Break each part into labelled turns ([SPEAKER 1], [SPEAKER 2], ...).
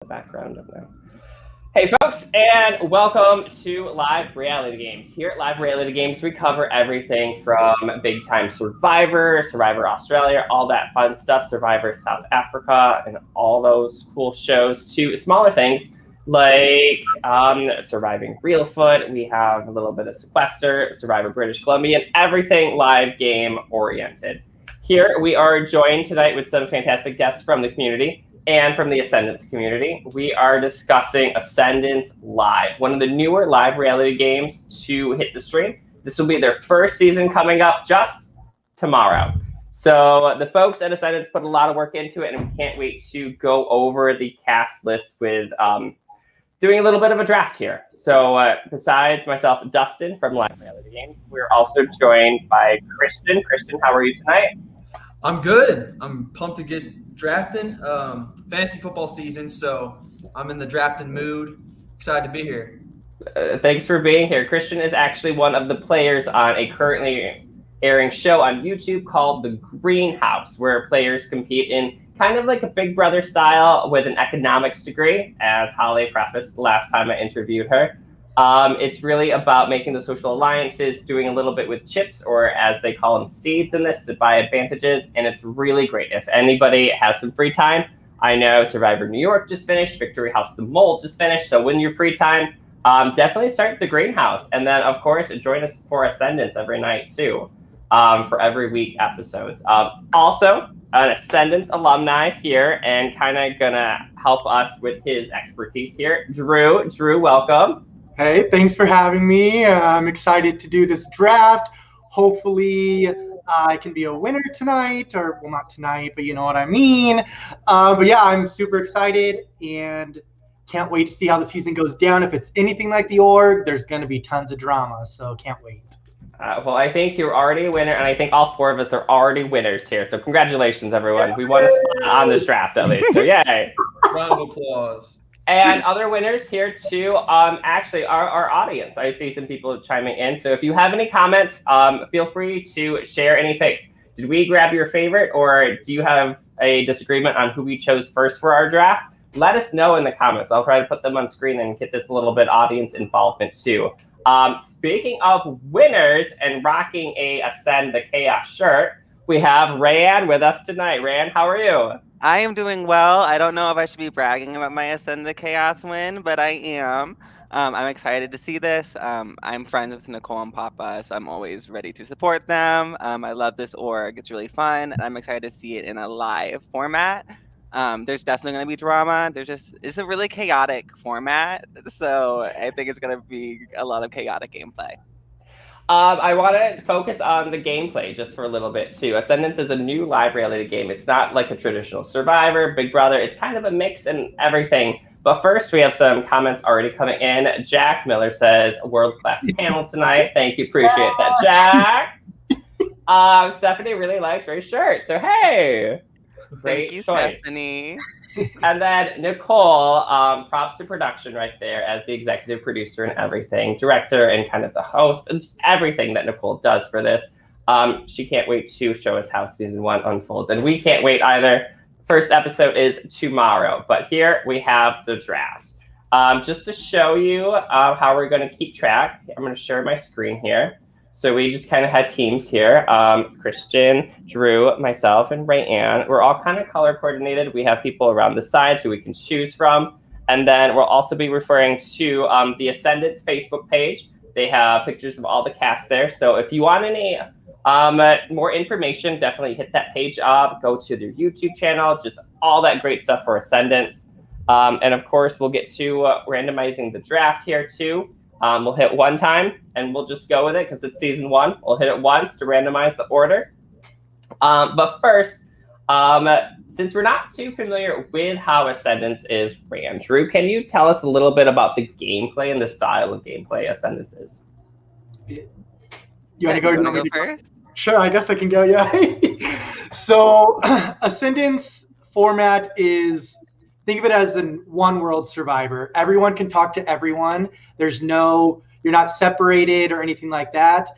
[SPEAKER 1] Background of them. Hey folks, and welcome to Live Reality Games. Here at Live Reality Games, we cover everything from big time Survivor, Survivor Australia, all that fun stuff, Survivor South Africa, and all those cool shows, to smaller things like Surviving Reelfoot. We have a little bit of Sequester, Survivor British Columbia, and everything live game oriented. Here we are joined tonight with some fantastic guests from the community and from the Ascendance community. We are discussing Ascendance Live, one of the newer live reality games to hit the stream. This will be their first season coming up just tomorrow. So the folks at Ascendance put a lot of work into it, and we can't wait to go over the cast list with doing a little bit of a draft here. So besides myself, Dustyn from Live Reality Games, we're also joined by Christian. Christian, how are you tonight?
[SPEAKER 2] I'm good. I'm pumped to get drafting. Fantasy football season, so I'm in the drafting mood. Excited to be here.
[SPEAKER 1] Thanks for being here. Christian is actually one of the players on a currently airing show on YouTube called The Greenhouse, where players compete in kind of like a Big Brother style with an economics degree, as Holly prefaced the last time I interviewed her. It's really about making the social alliances, doing a little bit with chips, or as they call them, seeds in this, to buy advantages, and it's really great. If anybody has some free time, I know Survivor New York just finished, Victory House the Mole just finished, so when you're free time, definitely start the Greenhouse. And then, of course, join us for Ascendance every night, too, for every week episodes. Also, an Ascendance alumni here, and kind of gonna help us with his expertise here, Drew. Drew, welcome.
[SPEAKER 3] Hey, thanks for having me. I'm excited to do this draft. Hopefully, I can be a winner tonight, or well, not tonight, but you know what I mean. But yeah, I'm super excited and can't wait to see how the season goes down. If it's anything like the org, there's going to be tons of drama, so can't wait.
[SPEAKER 1] Well, I think you're already a winner, and I think all four of us are already winners here. So congratulations, everyone. We won a spot on this draft, at least. So yay.
[SPEAKER 2] Round of applause.
[SPEAKER 1] And other winners here too, actually our audience. I see some people chiming in. So if you have any comments, feel free to share any picks. Did we grab your favorite, or do you have a disagreement on who we chose first for our draft? Let us know in the comments. I'll try to put them on screen and get this a little bit audience involvement too. Speaking of winners and rocking a Ascend the Chaos shirt, we have Rae Ann with us tonight. Rae Ann, how are you?
[SPEAKER 4] I am doing well. I don't know if I should be bragging about my Ascend the Chaos win, but I am. I'm excited to see this. I'm friends with Nicole and Papa, so I'm always ready to support them. I love this org. It's really fun, and I'm excited to see it in a live format. There's definitely going to be drama. It's a really chaotic format, so I think it's going to be a lot of chaotic gameplay.
[SPEAKER 1] I want to focus on the gameplay just for a little bit too. Ascendance is a new live reality game. It's not like a traditional Survivor, Big Brother. It's kind of a mix and everything. But first, we have some comments already coming in. Jack Miller says, world-class panel tonight. Thank you. Appreciate that, Jack. Stephanie really likes Ray's shirt. So, hey.
[SPEAKER 4] Thank you,
[SPEAKER 1] choice.
[SPEAKER 4] Stephanie.
[SPEAKER 1] And then Nicole, props to production right there as the executive producer and everything, director and kind of the host, and just everything that Nicole does for this. She can't wait to show us how season 1 unfolds. And we can't wait either. First episode is tomorrow. But here we have the draft. Just to show you how we're going to keep track, I'm going to share my screen here. So we just kind of had teams here. Christian, Drew, myself, and Rae Ann. We're all kind of color coordinated. We have people around the sides who we can choose from. And then we'll also be referring to the Ascendance Facebook page. They have pictures of all the cast there. So if you want any more information, definitely hit that page up. Go to their YouTube channel. Just all that great stuff for Ascendance. And of course, we'll get to randomizing the draft here too. We'll hit one time, and we'll just go with it because it's season 1. We'll hit it once to randomize the order. But first, since we're not too familiar with how Ascendance is ran, Drew, can you tell us a little bit about the gameplay and the style of gameplay Ascendance is?
[SPEAKER 3] You want to go
[SPEAKER 4] first?
[SPEAKER 3] Sure, I guess I can go, yeah. So Ascendance format is, think of it as an one world Survivor. Everyone can talk to everyone. You're not separated or anything like that.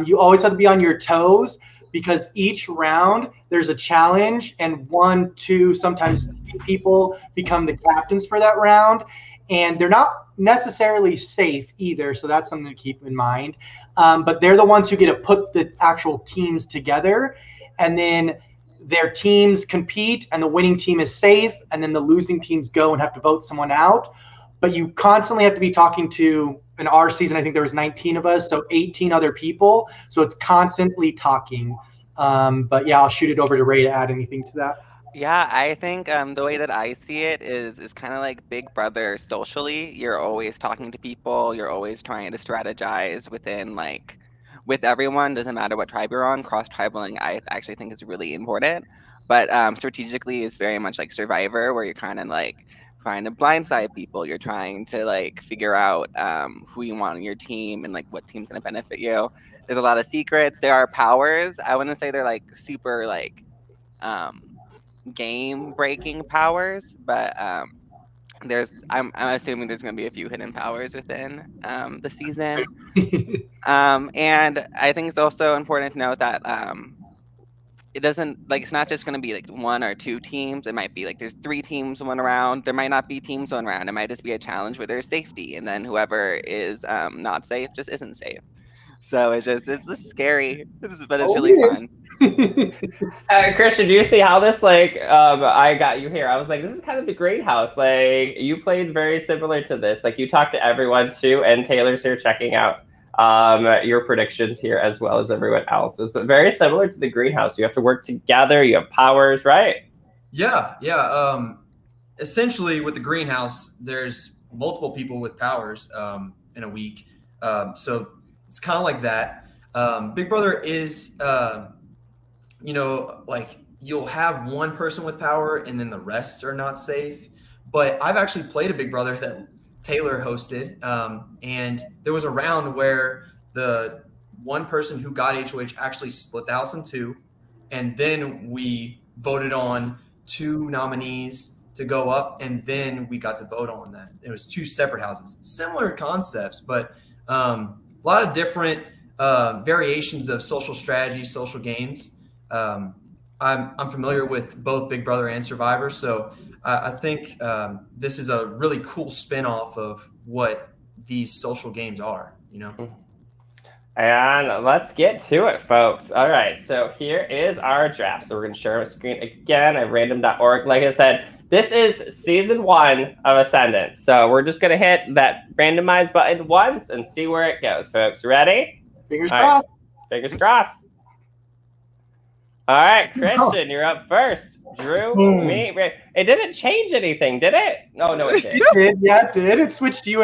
[SPEAKER 3] You always have to be on your toes, because each round there's a challenge, and 1, 2, sometimes 3 people become the captains for that round, and they're not necessarily safe either, so that's something to keep in mind. But they're the ones who get to put the actual teams together, and then their teams compete, and the winning team is safe, and then the losing teams go and have to vote someone out. But you constantly have to be talking to, in our season, I think there was 19 of us, so 18 other people. So it's constantly talking. But yeah, I'll shoot it over to Rae to add anything to that.
[SPEAKER 4] Yeah, I think the way that I see it is kind of like Big Brother socially. You're always talking to people. You're always trying to strategize within with everyone. Doesn't matter what tribe you're on. Cross tribaling, I actually think is really important. But strategically is very much like Survivor, where you're kind of like trying to blindside people. You're trying to like figure out who you want on your team and like what team's gonna benefit you. There's a lot of secrets. There are powers. I wouldn't say they're like super like game breaking powers, but I'm assuming there's going to be a few hidden powers within the season. And I think it's also important to note that it doesn't like it's not just going to be like 1 or 2 teams. It might be like there's 3 teams one round. There might not be teams one round. It might just be a challenge where there's safety, and then whoever is not safe just isn't safe. So it's just scary, but it's really fun.
[SPEAKER 1] Christian, do you see how this I got you here? I was like, this is kind of the greenhouse. Like you played very similar to this. Like you talked to everyone too, and Taylor's here checking out your predictions here as well as everyone else's. But very similar to the greenhouse. You have to work together. You have powers, right?
[SPEAKER 2] Yeah. Essentially, with the greenhouse, there's multiple people with powers in a week. So it's kind of like that. Big Brother is, like you'll have one person with power and then the rest are not safe. But I've actually played a Big Brother that Taylor hosted. And there was a round where the one person who got HOH actually split the house in 2. And then we voted on 2 nominees to go up. And then we got to vote on that. It was 2 separate houses, similar concepts, but a lot of different variations of social strategy, social games. I'm familiar with both Big Brother and Survivor, so I think this is a really cool spin-off of what these social games are,
[SPEAKER 1] And let's get to it, folks. All right, so here is our draft. So we're going to share our screen again at random.org. Like I said, this is season 1 of Ascendance. So we're just going to hit that randomize button once and see where it goes, folks. Ready?
[SPEAKER 3] Fingers crossed.
[SPEAKER 1] Fingers crossed. All right, Christian, you're up first. Drew, me, Ray. It didn't change anything, did it? No, it did.
[SPEAKER 3] It did. Yeah, it did. It switched you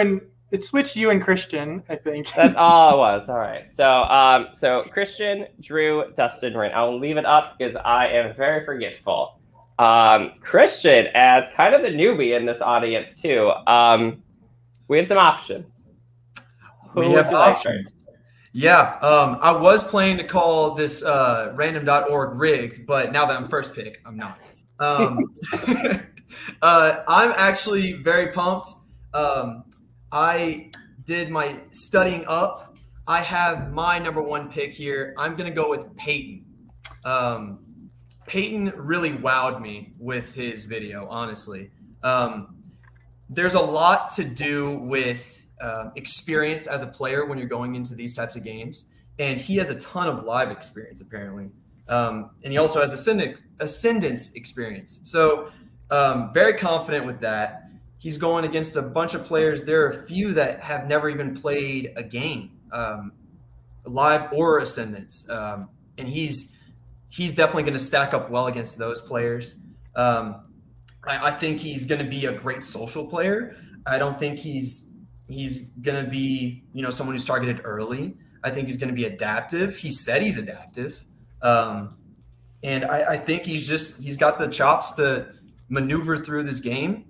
[SPEAKER 3] and Christian, I think.
[SPEAKER 1] That's all it was. All right. So Christian, Drew, Dustyn, Rae. I'll leave it up because I am very forgetful. Christian, as kind of the newbie in this audience too, we have some options.
[SPEAKER 2] We have options. Yeah, I was planning to call this random.org rigged, but now that I'm first pick, I'm not. I'm actually very pumped. I did my studying up. I have my number 1 pick here. I'm going to go with Peyton. Peyton really wowed me with his video, honestly. There's a lot to do with experience as a player when you're going into these types of games. And he has a ton of live experience, apparently. And he also has Ascendance experience. So very confident with that. He's going against a bunch of players. There are a few that have never even played a game, live or Ascendance. And he's definitely going to stack up well against those players. I think he's going to be a great social player. I don't think he's going to be, someone who's targeted early. I think he's going to be adaptive. He said he's adaptive. And I think he's got the chops to maneuver through this game.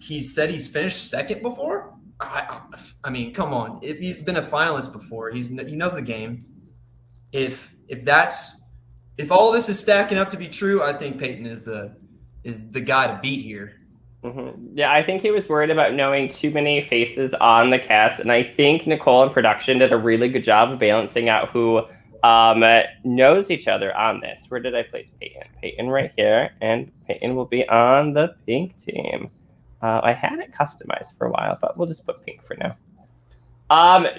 [SPEAKER 2] He said he's finished second before. I mean, come on. If he's been a finalist before, he knows the game. If all this is stacking up to be true, I think Peyton is the guy to beat here.
[SPEAKER 1] Mm-hmm. Yeah, I think he was worried about knowing too many faces on the cast, and I think Nicole in production did a really good job of balancing out who knows each other on this. Where did I place Peyton? Peyton right here, and Peyton will be on the pink team. I had it customized for a while, but we'll just put pink for now.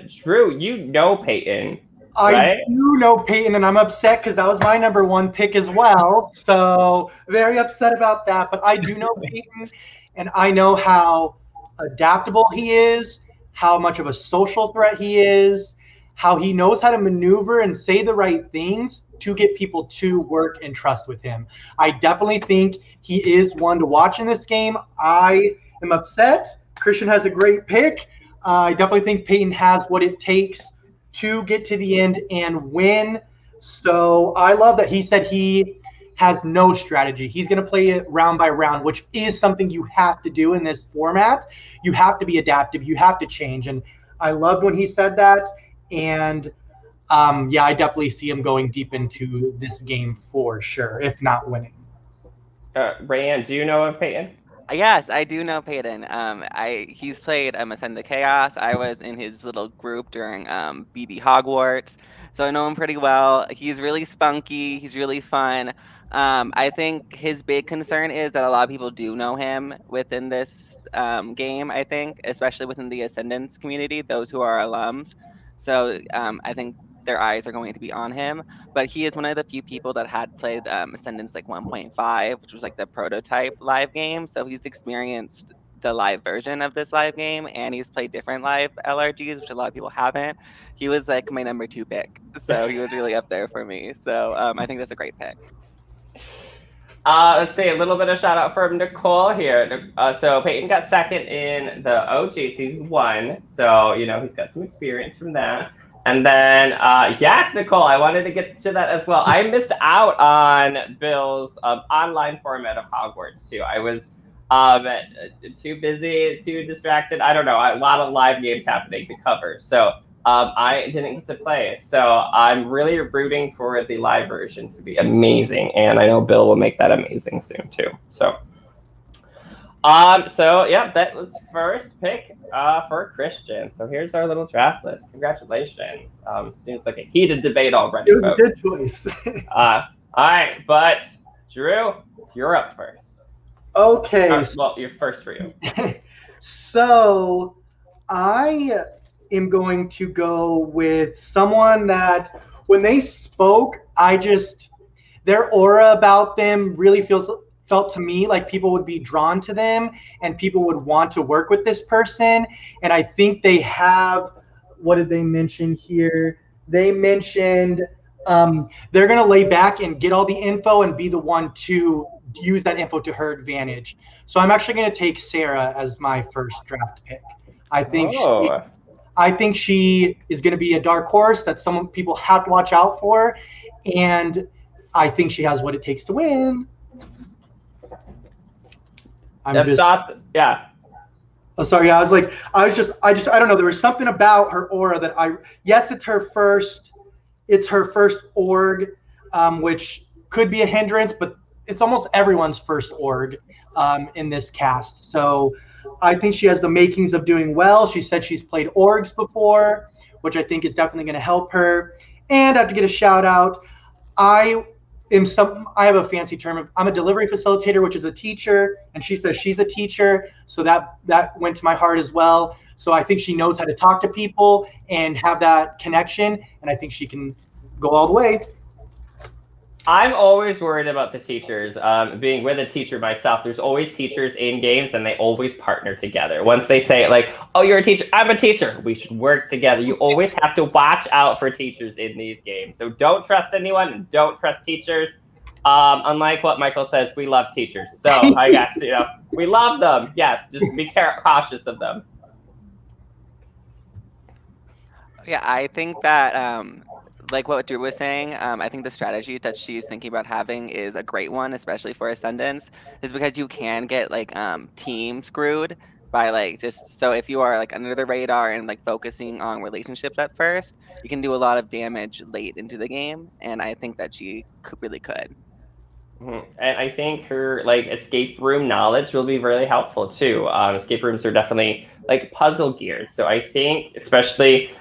[SPEAKER 1] Drew, you know Peyton, right?
[SPEAKER 3] I do know Peyton, and I'm upset because that was my number one pick as well. So very upset about that. But I do know Peyton, and I know how adaptable he is, how much of a social threat he is, how he knows how to maneuver and say the right things to get people to work and trust with him. I definitely think he is one to watch in this game. I am upset. Christian has a great pick. I definitely think Peyton has what it takes to get to the end and win. So I love that he said he has no strategy. He's going to play it round by round, which is something you have to do in this format. You have to be adaptive. You have to change. And I loved when he said that. And yeah, I definitely see him going deep into this game for sure, if not winning.
[SPEAKER 1] Rae Ann, do you know of Peyton?
[SPEAKER 4] Yes, I do know Peyton. He's played Ascend Chaos. I was in his little group during BB Hogwarts, so I know him pretty well. He's really spunky. He's really fun. I think his big concern is that a lot of people do know him within this game. I think, especially within the Ascendance community, those who are alums. So I think their eyes are going to be on him. But he is one of the few people that had played Ascendance like 1.5, which was like the prototype live game. So he's experienced the live version of this live game, and he's played different live LRGs, which a lot of people haven't. He was like my number 2 pick, so he was really up there for me. So I think that's a great pick.
[SPEAKER 1] Let's see, a little bit of shout out from Nicole here. So Peyton got second in the OG season 1, so you know he's got some experience from that. And then, yes, Nicole, I wanted to get to that as well. I missed out on Bill's online format of Hogwarts, too. I was too busy, too distracted. I don't know. A lot of live games happening to cover. So I didn't get to play. So I'm really rooting for the live version to be amazing. And I know Bill will make that amazing soon, too. So yeah, that was first pick for Christian. So here's our little draft list. Congratulations. Seems like a heated debate already.
[SPEAKER 3] It was
[SPEAKER 1] folks.
[SPEAKER 3] a good choice.
[SPEAKER 1] All right, but Drew, you're up first.
[SPEAKER 3] Okay.
[SPEAKER 1] Well, you're first for you.
[SPEAKER 3] So I am going to go with someone that when they spoke, their aura about them really felt to me like people would be drawn to them and people would want to work with this person. And I think they have, what did they mention here? They mentioned they're going to lay back and get all the info and be the one to use that info to her advantage. So I'm actually going to take Sarah as my first draft pick. I think she is going to be a dark horse that some people have to watch out for. And I think she has what it takes to win.
[SPEAKER 1] Yeah.
[SPEAKER 3] Oh, sorry. I don't know. There was something about her aura that it's her first org, which could be a hindrance, but it's almost everyone's first org in this cast. So I think she has the makings of doing well. She said she's played orgs before, which I think is definitely going to help her. And I have to get a shout out. I have a fancy term. I'm a delivery facilitator, which is a teacher, and she says she's a teacher. So that went to my heart as well. So I think she knows how to talk to people and have that connection, and I think she can go all the way.
[SPEAKER 1] I'm always worried about the teachers. Being with a teacher myself, there's always teachers in games and they always partner together. Once they say like, oh, you're a teacher, I'm a teacher, we should work together. You always have to watch out for teachers in these games. So don't trust anyone and don't trust teachers. Unlike what Michael says, we love teachers. So I guess, we love them. Yes, just be cautious of them.
[SPEAKER 4] Yeah, I think that like what Drew was saying, I think the strategy that she's thinking about having is a great one, especially for Ascendance, is because you can get like team screwed by like just so if you are like under the radar and like focusing on relationships at first, you can do a lot of damage late into the game, and I think that she really could.
[SPEAKER 1] Mm-hmm. And I think her like escape room knowledge will be really helpful too. Escape rooms are definitely like puzzle geared, so I think especially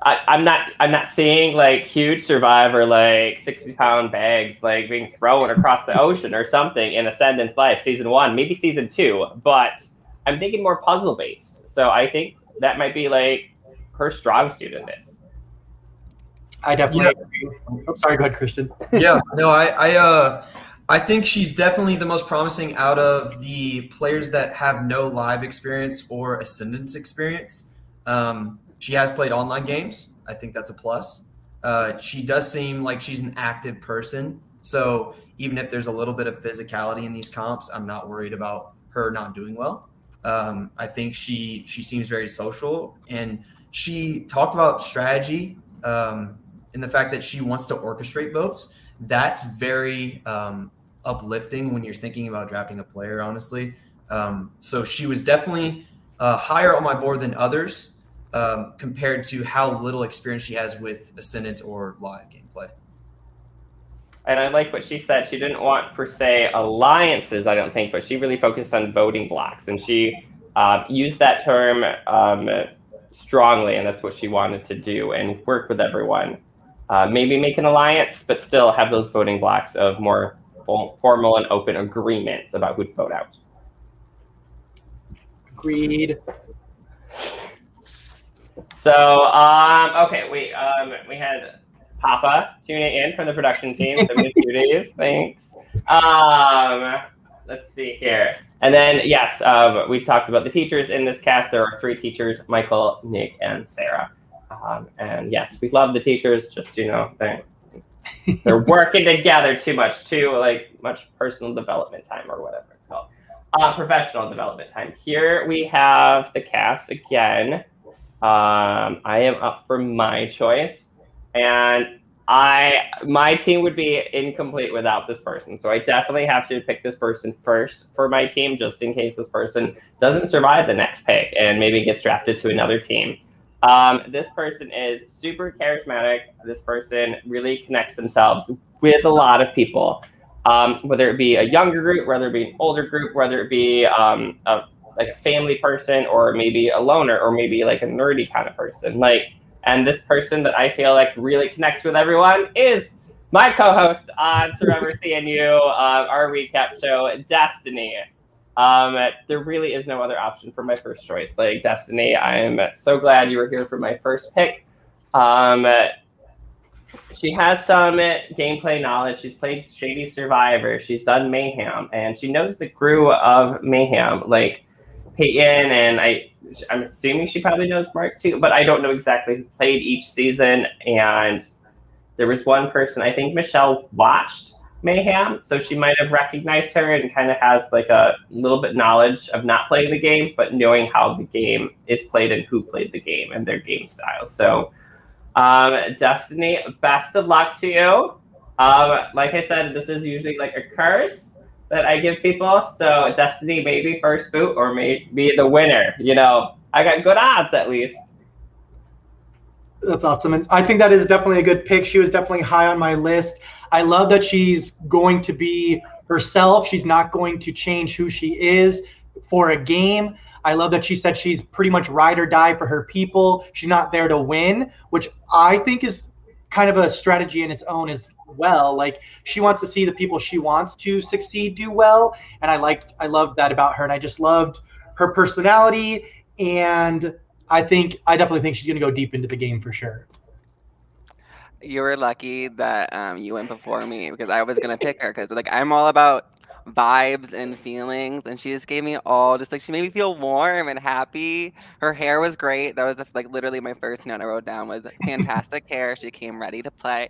[SPEAKER 1] I'm not seeing like huge Survivor, like 60-pound bags like being thrown across the ocean or something in Ascendance Life season 1, maybe season 2, but I'm thinking more puzzle based. So I think that might be like her strong suit in this.
[SPEAKER 3] I definitely agree. Oh, sorry, go ahead, Christian.
[SPEAKER 2] Yeah, no, I think she's definitely the most promising out of the players that have no live experience or Ascendance experience. She has played online games. I think that's a plus. She does seem like she's an active person. So even if there's a little bit of physicality in these comps, I'm not worried about her not doing well. I think she seems very social, and she talked about strategy and the fact that she wants to orchestrate votes. That's very uplifting when you're thinking about drafting a player, honestly. So she was definitely higher on my board than others compared to how little experience she has with Ascendance or live gameplay.
[SPEAKER 1] And I like what she said. She didn't want, per se, alliances, I don't think, but she really focused on voting blocks. And she used that term strongly, and that's what she wanted to do, and work with everyone. Maybe make an alliance, but still have those voting blocks of more formal and open agreements about who'd vote out.
[SPEAKER 3] Agreed.
[SPEAKER 1] So, okay, we had Papa tuning in from the production team. So we have 2 days. Thanks. Let's see here. And then, yes, we talked about the teachers in this cast. There are 3 teachers, Michael, Nick, and Sarah. And yes, we love the teachers. Just, they're working together too much, much personal development time or whatever it's called. Professional development time. Here we have the cast again. I am up for my choice, and my team would be incomplete without this person. So I definitely have to pick this person first for my team, just in case this person doesn't survive the next pick and maybe gets drafted to another team. This person is super charismatic. This person really connects themselves with a lot of people, whether it be a younger group, whether it be an older group, whether it be like a family person, or maybe a loner, or maybe like a nerdy kind of person. And this person that I feel like really connects with everyone is my co-host on Survivor CNU, our recap show, Dustyn. There really is no other option for my first choice. Like, Dustyn, I am so glad you were here for my first pick. She has some gameplay knowledge. She's played Shady Survivor. She's done Mayhem, and she knows the crew of Mayhem, like Peyton, and I'm assuming she probably knows Mark too, but I don't know exactly who played each season. And there was one person, I think Michelle watched Mayhem, so she might have recognized her and kind of has like a little bit knowledge of not playing the game, but knowing how the game is played and who played the game and their game style. So Dustyn, best of luck to you. Like I said, this is usually like a curse that I give people. So Dustyn, maybe first boot or maybe the winner. I got good odds at least.
[SPEAKER 3] That's awesome. And I think that is definitely a good pick. She was definitely high on my list. I love that she's going to be herself. She's not going to change who she is for a game. I love that she said she's pretty much ride or die for her people. She's not there to win, which I think is kind of a strategy in its own as well. Like, she wants to see the people she wants to succeed do well. And I loved that about her. And I just loved her personality. And I definitely think she's going to go deep into the game for sure.
[SPEAKER 4] You were lucky that you went before me, because I was gonna pick her, because I'm all about vibes and feelings, and she just gave me she made me feel warm and happy. Her hair was great. That was literally my first note I wrote down was fantastic hair. She came ready to play.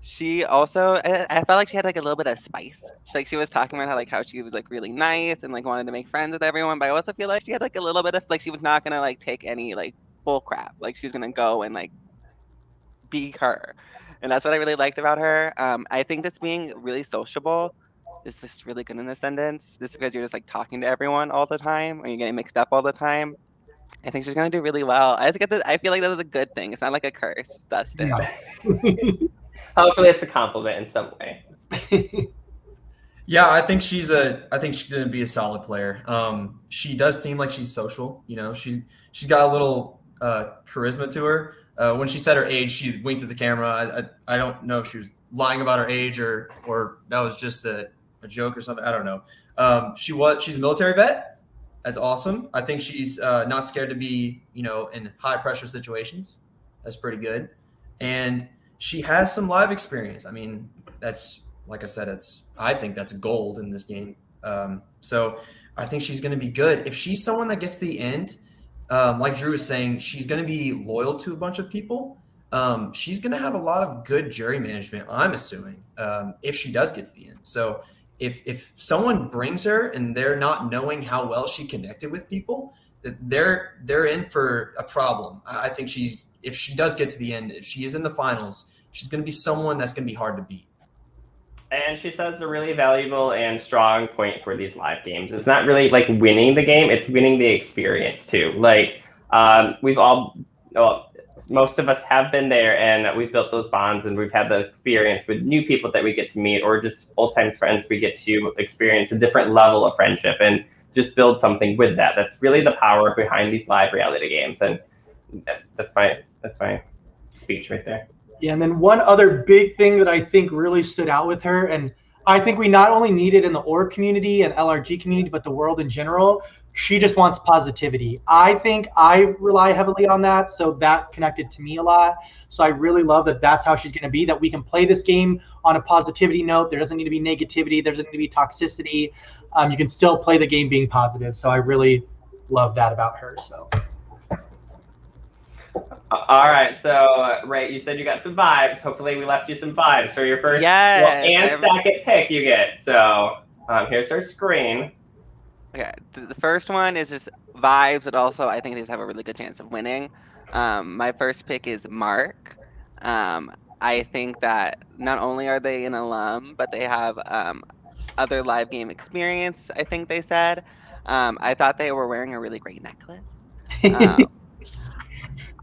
[SPEAKER 4] She also, I felt like she had a little bit of spice. She was talking about how she was really nice and wanted to make friends with everyone, but I also feel like she had a little bit of she was not gonna take any bull crap. She was gonna go and be her. And that's what I really liked about her. I think just being really sociable is just really good in Ascendance, just because you're just talking to everyone all the time, or you're getting mixed up all the time. I think she's gonna do really well. I feel like that is a good thing. It's not like a curse, Dustyn.
[SPEAKER 3] Yeah.
[SPEAKER 1] Hopefully it's a compliment in some way.
[SPEAKER 2] Yeah, I think she's gonna be a solid player. She does seem like she's social. She's got a little charisma to her. When she said her age, she winked at the camera. I don't know if she was lying about her age or that was just a joke or something. I don't know. She's a military vet. That's awesome. I think she's not scared to be, in high pressure situations. That's pretty good. And she has some live experience. I mean, that's, like I said, I think that's gold in this game. So I think she's going to be good. If she's someone that gets to the end, like Drew was saying, she's going to be loyal to a bunch of people. She's going to have a lot of good jury management, I'm assuming, if she does get to the end. So if someone brings her and they're not knowing how well she connected with people, they're in for a problem. I think if she does get to the end, if she is in the finals, she's going to be someone that's going to be hard to beat.
[SPEAKER 1] And she says a really valuable and strong point for these live games. It's not really like winning the game, it's winning the experience too. Like most of us have been there and we've built those bonds and we've had the experience with new people that we get to meet or just old times friends. We get to experience a different level of friendship and just build something with that. That's really the power behind these live reality games. And that's my speech right there.
[SPEAKER 3] Yeah, and then one other big thing that I think really stood out with her, and I think we not only need it in the org community and LRG community, but the world in general, she just wants positivity. I think I rely heavily on that, so that connected to me a lot. So I really love that that's how she's going to be, that we can play this game on a positivity note. There doesn't need to be negativity. There doesn't need to be toxicity. You can still play the game being positive. So I really love that about her. So.
[SPEAKER 1] All right, so Rae, you said you got some vibes. Hopefully, we left you some vibes for your first and second pick you get. So here's our screen.
[SPEAKER 4] Okay, the first one is just vibes, but also I think these have a really good chance of winning. My first pick is Mark. I think that not only are they an alum, but they have other live game experience. I think they said. I thought they were wearing a really great necklace.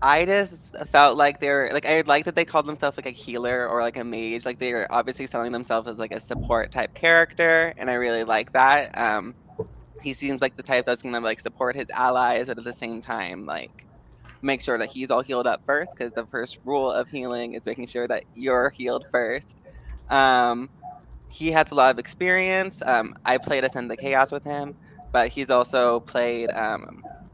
[SPEAKER 4] I just felt like I like that they called themselves like a healer or like a mage. Like they were obviously selling themselves as like a support type character, and I really like that. He seems like the type that's gonna like support his allies, but at the same time like make sure that he's all healed up first, because the first rule of healing is making sure that you're healed first. He has a lot of experience. I played Ascend the Chaos with him, but he's also played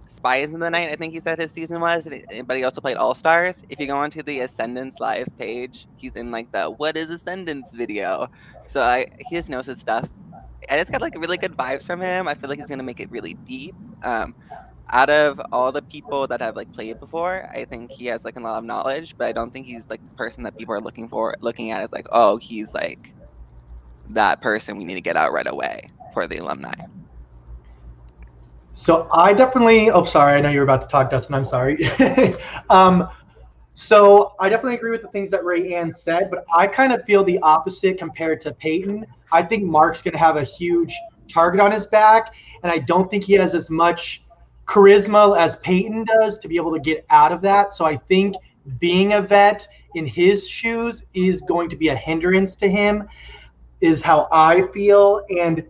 [SPEAKER 4] Spies in the Night, I think he said his season was, but he also played All-Stars. If you go onto the Ascendance live page, he's in like the What is Ascendance video. So he just knows his stuff. And it's got like really good vibes from him. I feel like he's going to make it really deep. Out of all the people that have like played before, I think he has like a lot of knowledge, but I don't think he's like the person that people are looking at as like, oh, he's like that person we need to get out right away for the alumni.
[SPEAKER 3] So I definitely, sorry, I know you were about to talk, Dustyn, I'm sorry. So I definitely agree with the things that Rae Ann said, but I kind of feel the opposite compared to Peyton. I think Mark's going to have a huge target on his back, and I don't think he has as much charisma as Peyton does to be able to get out of that. So I think being a vet in his shoes is going to be a hindrance to him, is how I feel. And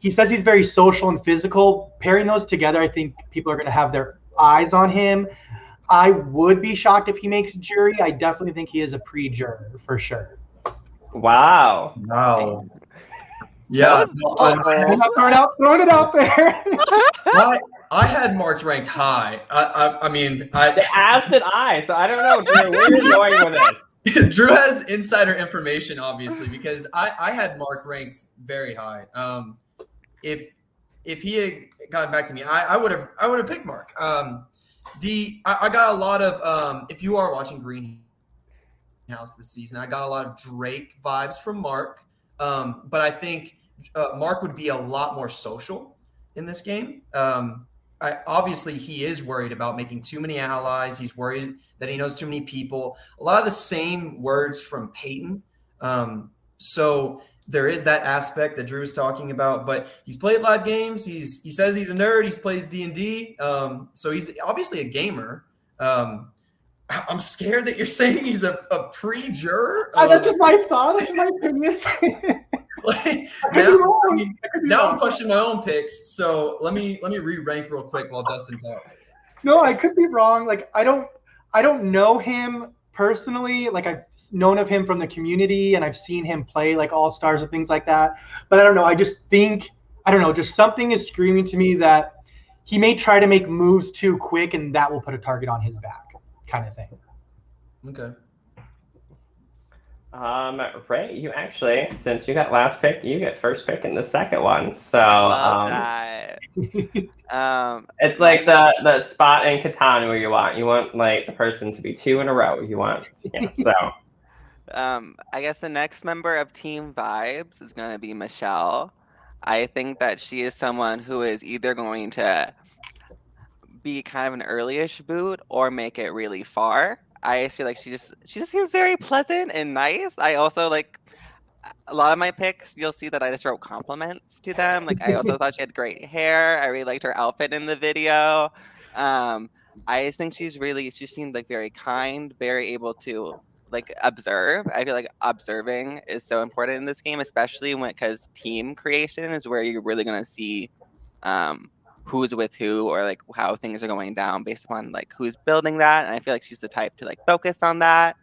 [SPEAKER 3] he says he's very social and physical. Pairing those together, I think people are going to have their eyes on him. I would be shocked if he makes jury. I definitely think he is a pre-juror for sure.
[SPEAKER 1] Wow.
[SPEAKER 2] Yeah.
[SPEAKER 3] Throwing it out there.
[SPEAKER 2] I had Mark's ranked high.
[SPEAKER 1] As did I, so I don't know, Drew, where are you going with this?
[SPEAKER 2] Drew has insider information, obviously, because I had Mark ranked very high. If he had gotten back to me, I would have picked Mark. I got a lot of if you are watching Greenhouse this season, I got a lot of Drake vibes from Mark. But I think Mark would be a lot more social in this game. Obviously, he is worried about making too many allies. He's worried that he knows too many people. A lot of the same words from Peyton. So there is that aspect that Drew was talking about, but he's played live games. He says he's a nerd. He plays D&D. So he's obviously a gamer. I'm scared that you're saying he's a pre-juror.
[SPEAKER 3] That's just my thought. That's my opinion.
[SPEAKER 2] Now I'm questioning my own picks. So let me re-rank real quick while Dustyn talks.
[SPEAKER 3] No, I could be wrong. Like I don't know him personally. Like I've known of him from the community and I've seen him play like All Stars and things like that. But I don't know. I just think I don't know. Just something is screaming to me that he may try to make moves too quick and that will put a target on his back, kind of thing.
[SPEAKER 2] Okay.
[SPEAKER 1] Rae, you actually, since you got last pick, you get first pick in the second one. So
[SPEAKER 4] Love that.
[SPEAKER 1] it's like the spot in Catan where you want like the person to be 2 in a row. You want so.
[SPEAKER 4] I guess the next member of Team Vibes is going to be Michelle. I think that she is someone who is either going to be kind of an early-ish boot or make it really far. I feel like she just seems very pleasant and nice. I also like a lot of my picks, you'll see that I just wrote compliments to them. Like I also thought she had great hair. I really liked her outfit in the video. I just think she seemed like very kind, very able to like observe. I feel like observing is so important in this game, especially because team creation is where you're really gonna see who's with who or like how things are going down based upon like who's building that. And I feel like she's the type to like focus on that.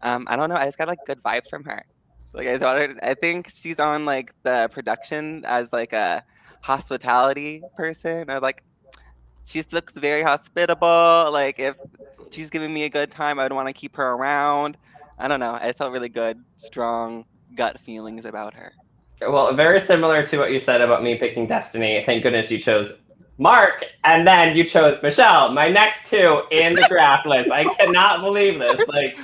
[SPEAKER 4] I don't know. I just got like good vibes from her. Like I think she's on like the production as like a hospitality person or like she looks very hospitable. Like if she's giving me a good time, I would want to keep her around. I don't know. I just felt really good, strong gut feelings about her.
[SPEAKER 1] Well, very similar to what you said about me picking Destiny. Thank goodness you chose Mark, and then you chose Michelle, my next 2 in the draft list. I cannot believe this. Like,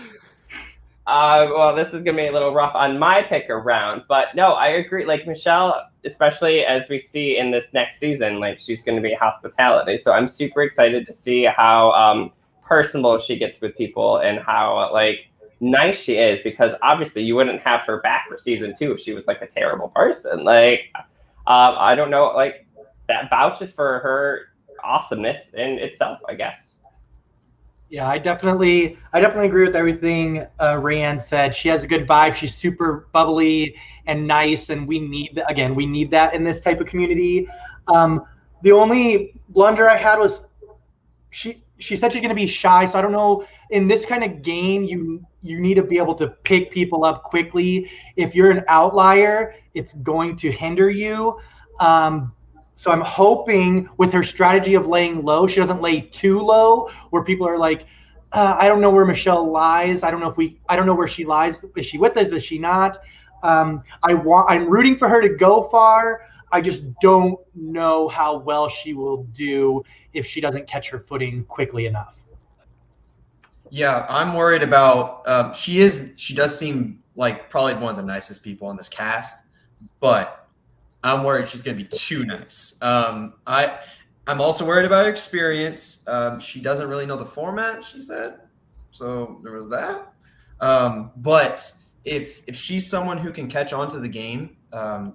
[SPEAKER 1] well, this is gonna be a little rough on my pick around, but no, I agree. Like Michelle, especially as we see in this next season, like she's gonna be hospitality. So I'm super excited to see how personable she gets with people and how like nice she is, because obviously you wouldn't have her back for season 2 if she was like a terrible person. Like, I don't know, like that vouches for her awesomeness in itself, I guess.
[SPEAKER 3] Yeah, I definitely agree with everything Rae Ann said. She has a good vibe. She's super bubbly and nice, and we need that in this type of community. The only blunder I had was she said she's going to be shy, so I don't know. In this kind of game, you need to be able to pick people up quickly. If you're an outlier, it's going to hinder you. So I'm hoping with her strategy of laying low, she doesn't lay too low where people are like, I don't know where Michelle lies. I don't know where she lies. Is she with us? Is she not? I'm rooting for her to go far. I just don't know how well she will do if she doesn't catch her footing quickly enough.
[SPEAKER 2] Yeah, I'm worried about. She does seem like probably one of the nicest people on this cast, but I'm worried she's going to be too nice. I'm also worried about her experience. She doesn't really know the format, she said, so there was that. But if she's someone who can catch on to the game,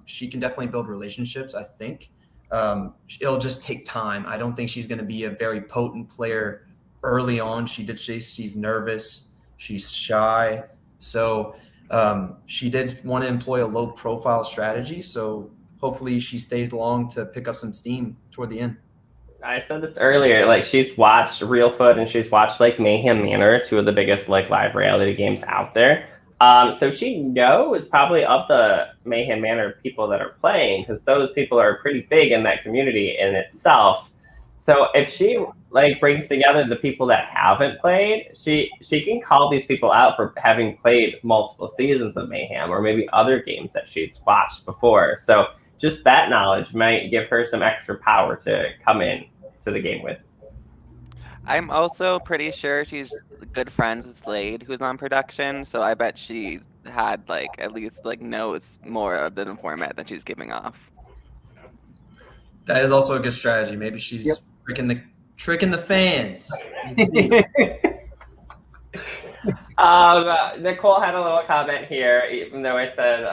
[SPEAKER 2] she can definitely build relationships. I think it'll just take time. I don't think she's going to be a very potent player early on. She's nervous, she's shy, so she did want to employ a low profile strategy. So hopefully she stays long to pick up some steam toward the end.
[SPEAKER 1] I said this earlier, like she's watched Real Foot and she's watched like Mayhem Manor, 2 of the biggest like live reality games out there. So she knows probably of the Mayhem Manor people that are playing, because those people are pretty big in that community in itself. So if she like brings together the people that haven't played, she can call these people out for having played multiple seasons of Mayhem or maybe other games that she's watched before. So just that knowledge might give her some extra power to come in to the game with.
[SPEAKER 4] I'm also pretty sure she's good friends with Slade, who's on production. So I bet she's had like at least like knows more of the format that she's giving off.
[SPEAKER 2] That is also a good strategy. Maybe she's tricking the fans.
[SPEAKER 1] Nicole had a little comment here, even though I said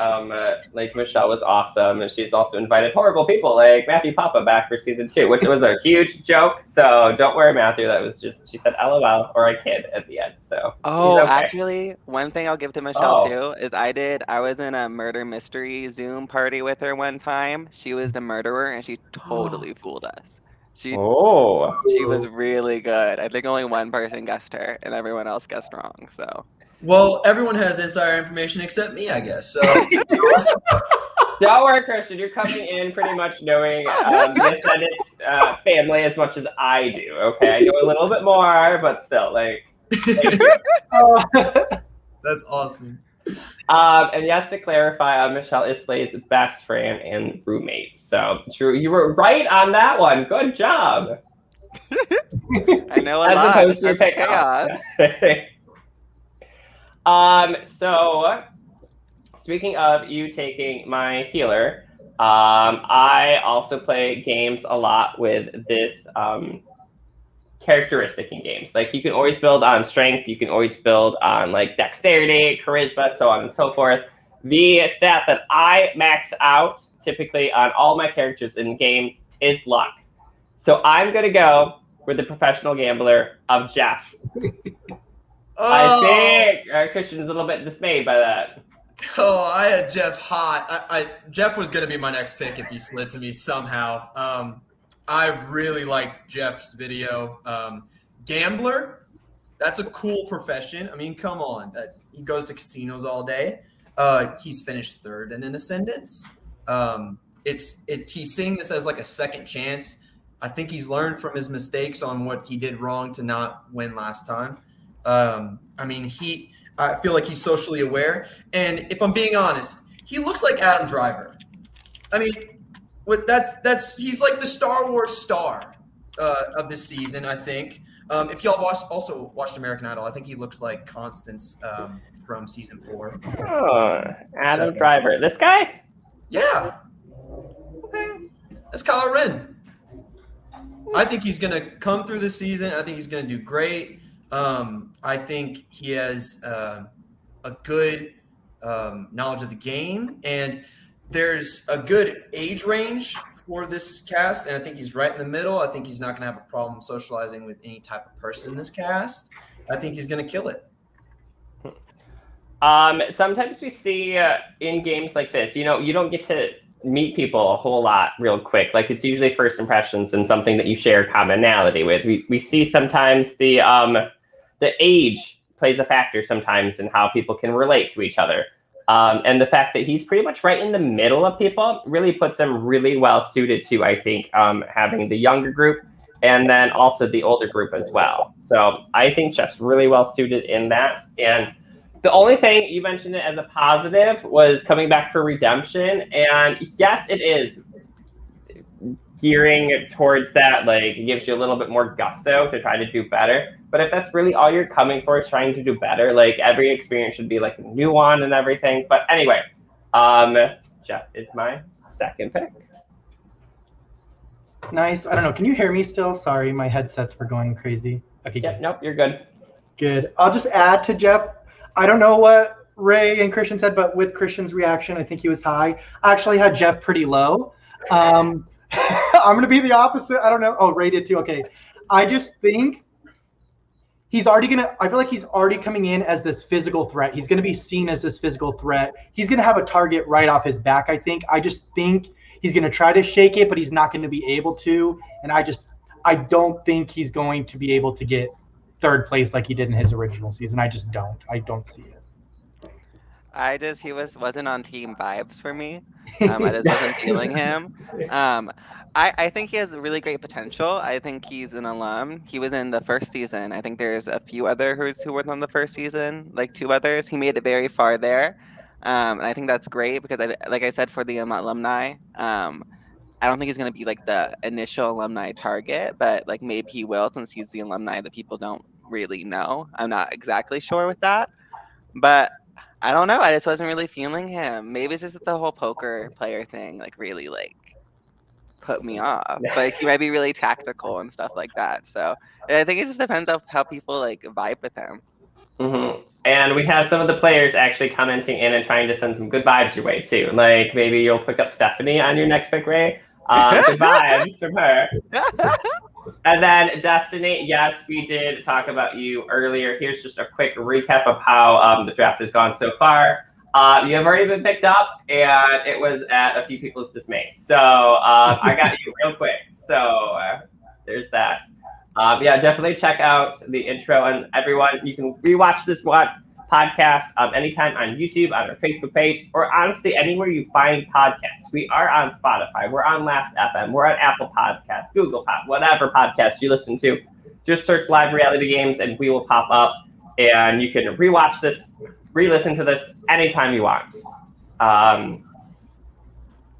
[SPEAKER 1] like Michelle was awesome, and she's also invited horrible people like Matthew Papa back for season 2, which was a huge joke. So don't worry, Matthew. That was just, she said LOL or I kid at the end. So okay.
[SPEAKER 4] Actually, one thing I'll give to Michelle too is I was in a murder mystery Zoom party with her one time. She was the murderer and she totally fooled us. She
[SPEAKER 1] Oh.
[SPEAKER 4] was really good. I think only one person guessed her, and everyone else guessed wrong. So
[SPEAKER 2] Well, everyone has insider information except me, I guess. So
[SPEAKER 1] Don't worry, Christian. You're coming in pretty much knowing the Ascendance family as much as I do. Okay, I know a little bit more, but still, like, thank you.
[SPEAKER 2] that's awesome.
[SPEAKER 1] And yes, to clarify, Michelle is Slade's best friend and roommate. So true, you were right on that one. Good job.
[SPEAKER 4] I know a
[SPEAKER 1] As
[SPEAKER 4] lot.
[SPEAKER 1] opposed to
[SPEAKER 4] That's the
[SPEAKER 1] chaos. So speaking of you taking my healer, I also play games a lot with this characteristic in games. Like you can always build on strength, you can always build on like dexterity, charisma, so on and so forth. The stat that I max out typically on all my characters in games is luck. So I'm gonna go with the professional gambler of Jeff. I think Christian's a little bit dismayed by that.
[SPEAKER 2] Oh, I had Jeff hot. Jeff was going to be my next pick if he slid to me somehow. I really liked Jeff's video. Gambler, that's a cool profession. I mean, come on. He goes to casinos all day. He's finished third in an Ascendance. He's seeing this as like a second chance. I think he's learned from his mistakes on what he did wrong to not win last time. I feel like he's socially aware. And if I'm being honest, he looks like Adam Driver. I mean, he's like the Star Wars star of this season, I think. If y'all also watched American Idol, I think he looks like Constance from season 4.
[SPEAKER 1] Oh, Adam Driver. This guy?
[SPEAKER 2] Yeah.
[SPEAKER 1] Okay.
[SPEAKER 2] That's Kylo Ren. I think he's going to come through this season. I think he's going to do great. I think he has a good knowledge of the game, and there's a good age range for this cast, and I think he's right in the middle. I think he's not going to have a problem socializing with any type of person in this cast. I think he's going to kill it.
[SPEAKER 1] Sometimes we see in games like this, you don't get to meet people a whole lot real quick. Like it's usually first impressions and something that you share commonality with. We see sometimes the age plays a factor sometimes in how people can relate to each other. And the fact that he's pretty much right in the middle of people really puts him really well suited to, I think, having the younger group and then also the older group as well. So I think Jeff's really well suited in that. And the only thing you mentioned it as a positive was coming back for redemption. And yes, it is gearing towards that. Like it gives you a little bit more gusto to try to do better. But if that's really all you're coming for is trying to do better, like every experience should be like a new one and everything. But anyway, Jeff is my second pick.
[SPEAKER 3] Nice. I don't know. Can you hear me still? Sorry, my headsets were going crazy. Okay.
[SPEAKER 1] Yeah, nope, you're good.
[SPEAKER 3] Good. I'll just add to Jeff. I don't know what Rae and Christian said, but with Christian's reaction, I think he was high. I actually had Jeff pretty low. I'm going to be the opposite. I don't know. Oh, Rae did too. Okay. I just think I feel like he's already coming in as this physical threat. He's going to be seen as this physical threat. He's going to have a target right off his back, I think. I just think he's going to try to shake it, but he's not going to be able to. And I don't think he's going to be able to get third place like he did in his original season. I don't see it.
[SPEAKER 4] He wasn't on team vibes for me. I just wasn't feeling him. I think he has really great potential. I think he's an alum. He was in the first season. I think there's a few others who were on the first season, like 2 others. He made it very far there. And I think that's great because, like I said, for the alumni, I don't think he's going to be like the initial alumni target, but like maybe he will since he's the alumni that people don't really know. I'm not exactly sure with that, but I don't know. I just wasn't really feeling him. Maybe it's just the whole poker player thing, like really like put me off. But he might be really tactical and stuff like that. So I think it just depends on how people like vibe with him.
[SPEAKER 1] Mm-hmm. And we have some of the players actually commenting in and trying to send some good vibes your way too. Like maybe you'll pick up Stephanie on your next pick, Rae. Good vibes from her. And then Destiny, yes, we did talk about you earlier. Here's just a quick recap of how the draft has gone so far. You have already been picked up, and it was at a few people's dismay. So I got you real quick. So there's that. Yeah, definitely check out the intro. And everyone, you can rewatch this podcast anytime on YouTube, on our Facebook page, or honestly, anywhere you find podcasts. We are on Spotify. We're on Last FM. We're on Apple Podcasts, Google Pod, whatever podcast you listen to. Just search Live Reality Games and we will pop up. And you can rewatch this, re-listen to this anytime you want.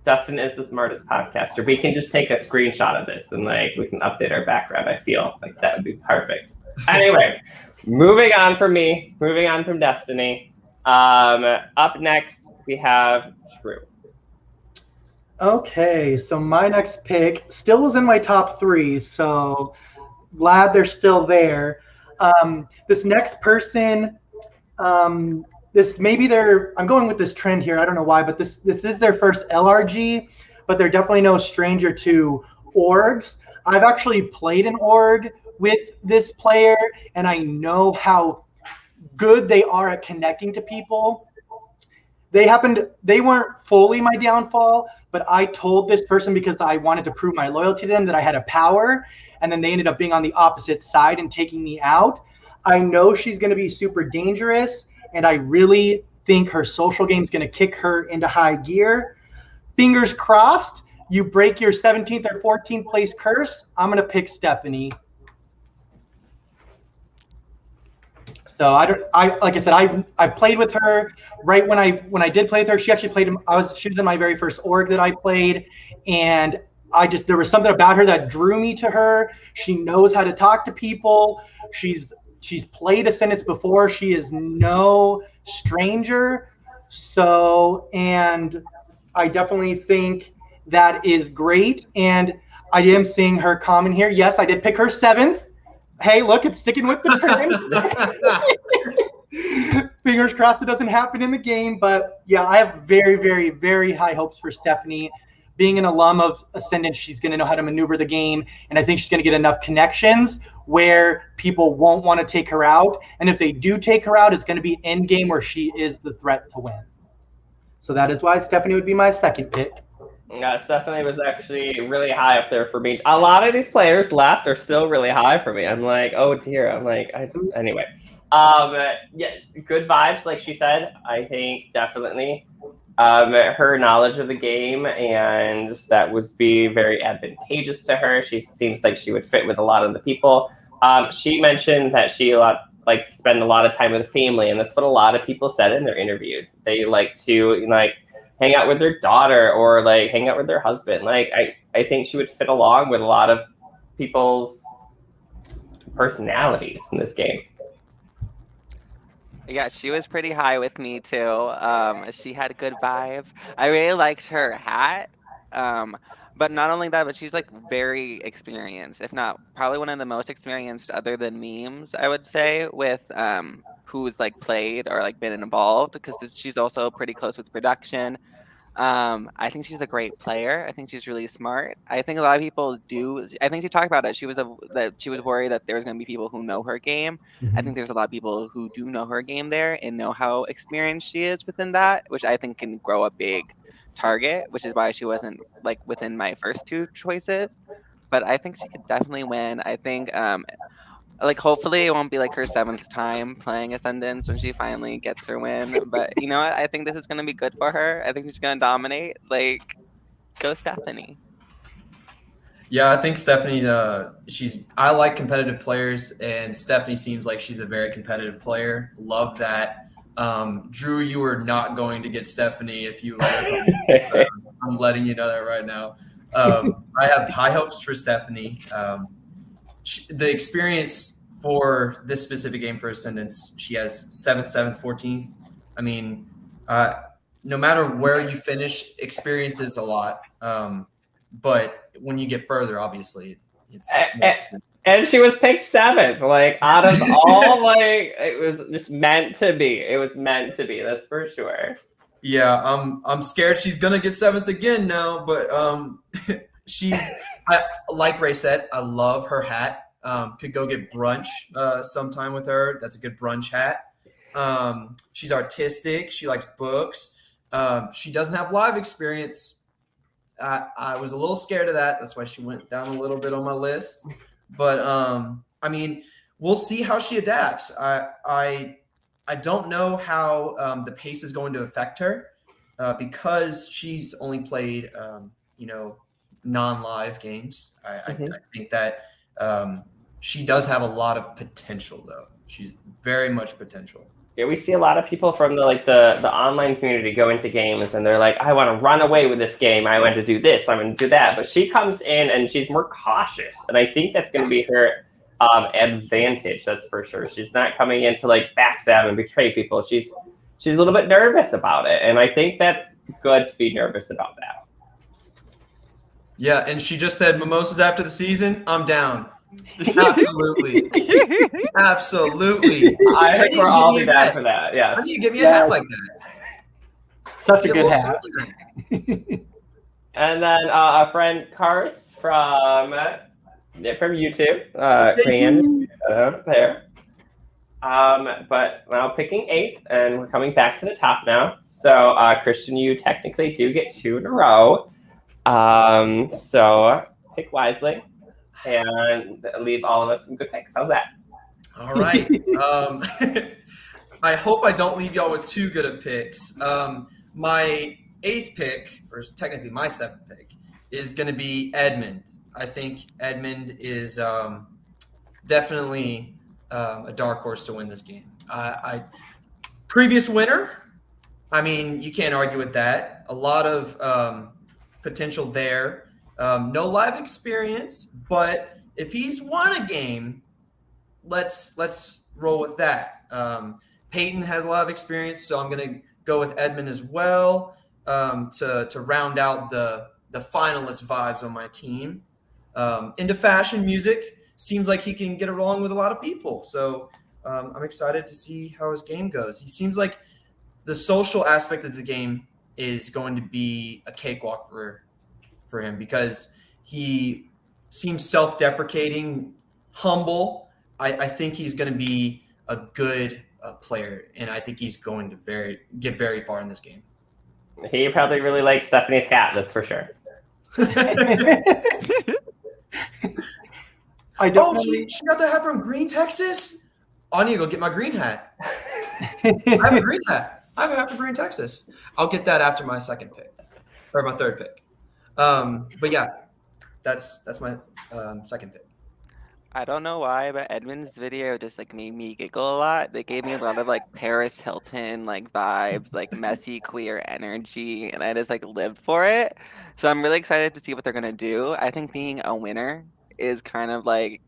[SPEAKER 1] Dustyn is the smartest podcaster. We can just take a screenshot of this and we can update our background. I feel like that would be perfect. Anyway, moving on from me, moving on from Destiny. Up next, we have True.
[SPEAKER 3] Okay, so my next pick still was in my top 3, so glad they're still there. This next person, I'm going with this trend here. I don't know why, but this is their first LRG, but they're definitely no stranger to orgs. I've actually played an org with this player, and I know how good they are at connecting to people. They weren't fully my downfall, but I told this person because I wanted to prove my loyalty to them that I had a power, and then they ended up being on the opposite side and taking me out. I know she's going to be super dangerous, and I really think her social game is going to kick her into high gear. Fingers crossed, you break your 17th or 14th place curse. I'm going to pick Stephanie. So like I said, I played with her right when I did play with her. She actually played. She was in my very first org that I played, and there was something about her that drew me to her. She knows how to talk to people. She's played Ascendance before. She is no stranger. So, and I definitely think that is great. And I am seeing her comment here. Yes, I did pick her 7th. Hey, look, it's sticking with the trend. Fingers crossed it doesn't happen in the game. But yeah, I have very, very, very high hopes for Stephanie. Being an alum of Ascendance, she's going to know how to maneuver the game. And I think she's going to get enough connections where people won't want to take her out. And if they do take her out, it's going to be end game where she is the threat to win. So that is why Stephanie would be my second pick.
[SPEAKER 1] Yeah, Stephanie was actually really high up there for me. A lot of these players left are still really high for me. I'm like, oh dear. I'm like, anyway. Yeah, good vibes, like she said. I think definitely her knowledge of the game, and that would be very advantageous to her. She seems like she would fit with a lot of the people. She mentioned that she like to spend a lot of time with family, and that's what a lot of people said in their interviews. They like to hang out with their daughter or hang out with their husband. I think she would fit along with a lot of people's personalities in this game.
[SPEAKER 4] Yeah, she was pretty high with me too. She had good vibes. I really liked her hat. But not only that, but she's very experienced, if not probably one of the most experienced other than memes, I would say, with who's played or been involved, because she's also pretty close with production. I think she's a great player. I think she's really smart. I think a lot of people do. I think she talked about it. That she was worried that there's going to be people who know her game. I think there's a lot of people who do know her game there and know how experienced she is within that, which I think can grow a big target, which is why she wasn't within my first 2 choices. But I think she could definitely win. I think hopefully it won't be her 7th time playing Ascendance when she finally gets her win. But you know what? I think this is going to be good for her. I think she's going to dominate. Go Stephanie.
[SPEAKER 2] Yeah, I think Stephanie, I like competitive players, and Stephanie seems like she's a very competitive player. Love that. Drew, you are not going to get Stephanie if you let her. I'm letting you know that right now. I have high hopes for Stephanie. The experience for this specific game for Ascendance, she has 7th, 14th. I mean, no matter where you finish, experience is a lot. But when you get further, obviously, it's
[SPEAKER 1] and she was picked 7th. Out of all, it was just meant to be. It was meant to be. That's for sure.
[SPEAKER 2] Yeah, I'm scared she's gonna get 7th again now. But like Rae said, I love her hat. Could go get brunch sometime with her. That's a good brunch hat. She's artistic. She likes books. She doesn't have live experience. I was a little scared of that. That's why she went down a little bit on my list. But I mean, we'll see how she adapts. I don't know how the pace is going to affect her because she's only played non-live games. I think that she does have a lot of potential, though. She's very much potential.
[SPEAKER 1] Yeah, we see a lot of people from the online community go into games and they're like, I want to run away with this game. I want to do this. I want to do that. But she comes in and she's more cautious, and I think that's going to be her advantage. That's for sure. She's not coming in to like backstab and betray people. She's a little bit nervous about it, and I think that's good to be nervous about that.
[SPEAKER 2] Yeah, and she just said mimosas after the season. I'm down. Absolutely. Absolutely.
[SPEAKER 1] I think we're all be down for that. Yeah.
[SPEAKER 2] How do you give me a hat like that?
[SPEAKER 3] Such a good hat.
[SPEAKER 1] And then a friend, Kars, from YouTube. Rae Ann, there. But now picking 8th, and we're coming back to the top now. So, Christian, you technically do get 2 in a row. So pick wisely and leave all of us some good picks. How's that?
[SPEAKER 2] All right. I hope I don't leave y'all with too good of picks. My 8th pick, or technically my 7th pick, is going to be Edmund. I think Edmund is definitely a dark horse to win this game. Previous winner, I mean, you can't argue with that. A lot of potential there. No live experience, but if he's won a game, let's roll with that. Peyton has a lot of experience, so I'm going to go with Edmund as well to round out the finalist vibes on my team. Into fashion, music, seems like he can get along with a lot of people. So I'm excited to see how his game goes. He seems like the social aspect of the game is going to be a cakewalk for him because he seems self-deprecating, humble. I think he's going to be a good player, and I think he's going to get very far in this game.
[SPEAKER 1] He probably really likes Stephanie's hat, that's for sure.
[SPEAKER 2] She got the hat from Green, Texas? Oh, I need to go get my green hat. I have a green hat. I have a hat from Green, Texas. I'll get that after my 2nd pick, or my 3rd pick. But yeah, that's my 2nd pick.
[SPEAKER 4] I don't know why, but Edmund's video just like made me giggle a lot. They gave me a lot of like Paris Hilton like vibes, like messy queer energy, and I just like lived for it. So I'm really excited to see what they're gonna do. I think being a winner is kind of like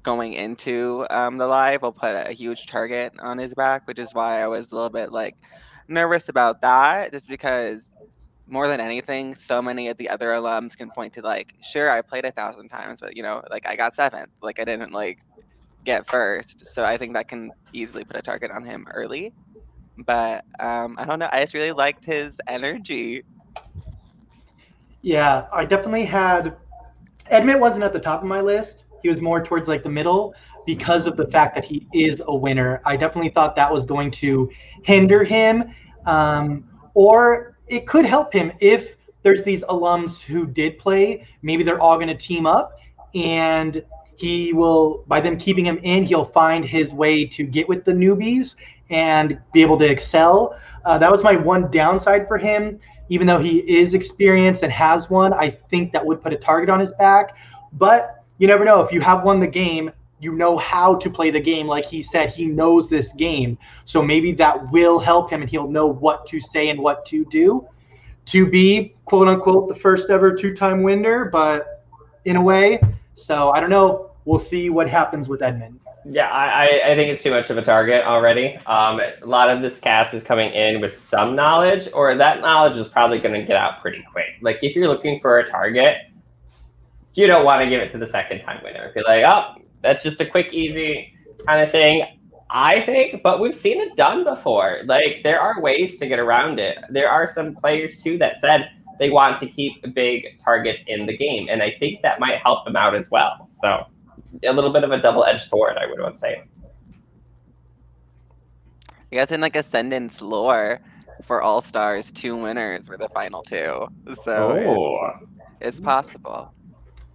[SPEAKER 4] going into the live will put a huge target on his back, which is why I was a little bit like nervous about that, just because more than anything, so many of the other alums can point to like, sure, I played 1,000 times, but like I got 7th, like I didn't like get 1st. So I think that can easily put a target on him early. But I don't know. I just really liked his energy.
[SPEAKER 3] Yeah, I definitely had. Edmund wasn't at the top of my list. He was more towards like the middle because of the fact that he is a winner. I definitely thought that was going to hinder him, or it could help him if there's these alums who did play. Maybe they're all going to team up, and he will, by them keeping him in, he'll find his way to get with the newbies and be able to excel. That was my one downside for him. Even though he is experienced and has won, I think that would put a target on his back. But you never know. If you have won the game, you know how to play the game. Like he said, he knows this game. So maybe that will help him, and he'll know what to say and what to do to be, quote unquote, the first ever 2-time winner, but in a way. So I don't know. We'll see what happens with Edmund.
[SPEAKER 1] Yeah, I think it's too much of a target already. A lot of this cast is coming in with some knowledge, or that knowledge is probably going to get out pretty quick. Like, if you're looking for a target, you don't want to give it to the 2nd-time winner. If you're like, oh, that's just a quick, easy kind of thing, I think, but we've seen it done before. Like, there are ways to get around it. There are some players, too, that said they want to keep big targets in the game, and I think that might help them out as well. So a little bit of a double-edged sword, I would say.
[SPEAKER 4] I guess in like Ascendance lore, for All Stars, 2 winners were the final 2. So
[SPEAKER 1] Oh.
[SPEAKER 4] it's possible.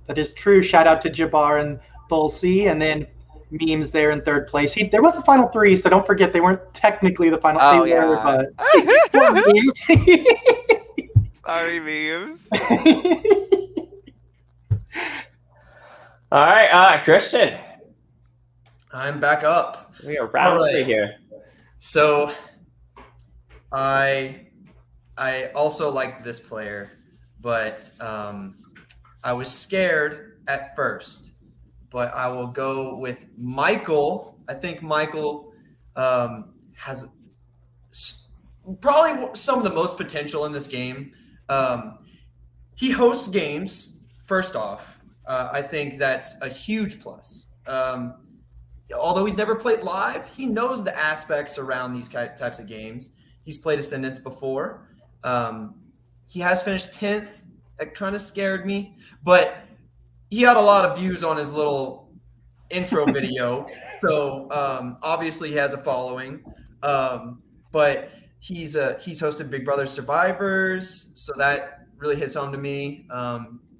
[SPEAKER 3] That is true. Shout out to Jabbar and Thulsi, and then Memes there in third place. There was a final 3, so don't forget they weren't technically the final.
[SPEAKER 4] Oh,
[SPEAKER 3] they were,
[SPEAKER 4] yeah.
[SPEAKER 3] but poor Memes.
[SPEAKER 4] Sorry, Memes.
[SPEAKER 1] All right, Christian.
[SPEAKER 2] I'm back up.
[SPEAKER 1] We are round
[SPEAKER 2] All right.
[SPEAKER 1] 3 here.
[SPEAKER 2] So I also liked this player, but I was scared at first. But I will go with Michael. I think Michael has probably some of the most potential in this game. He hosts games, first off. I think that's a huge plus. Although he's never played live, he knows the aspects around these types of games. He's played Ascendance before. He has finished 10th. That kind of scared me. But he had a lot of views on his little intro video. So obviously he has a following. But he's hosted Big Brother Survivors. So that really hits home to me.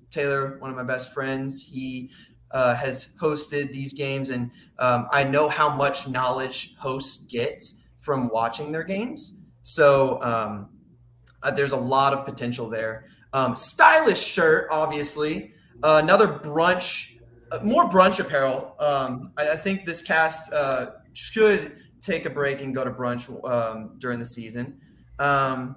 [SPEAKER 2] Taylor, one of my best friends, he has hosted these games, and I know how much knowledge hosts get from watching their games. So there's a lot of potential there. Stylish shirt, obviously. Another brunch, more brunch apparel. I think this cast should take a break and go to brunch during the season. The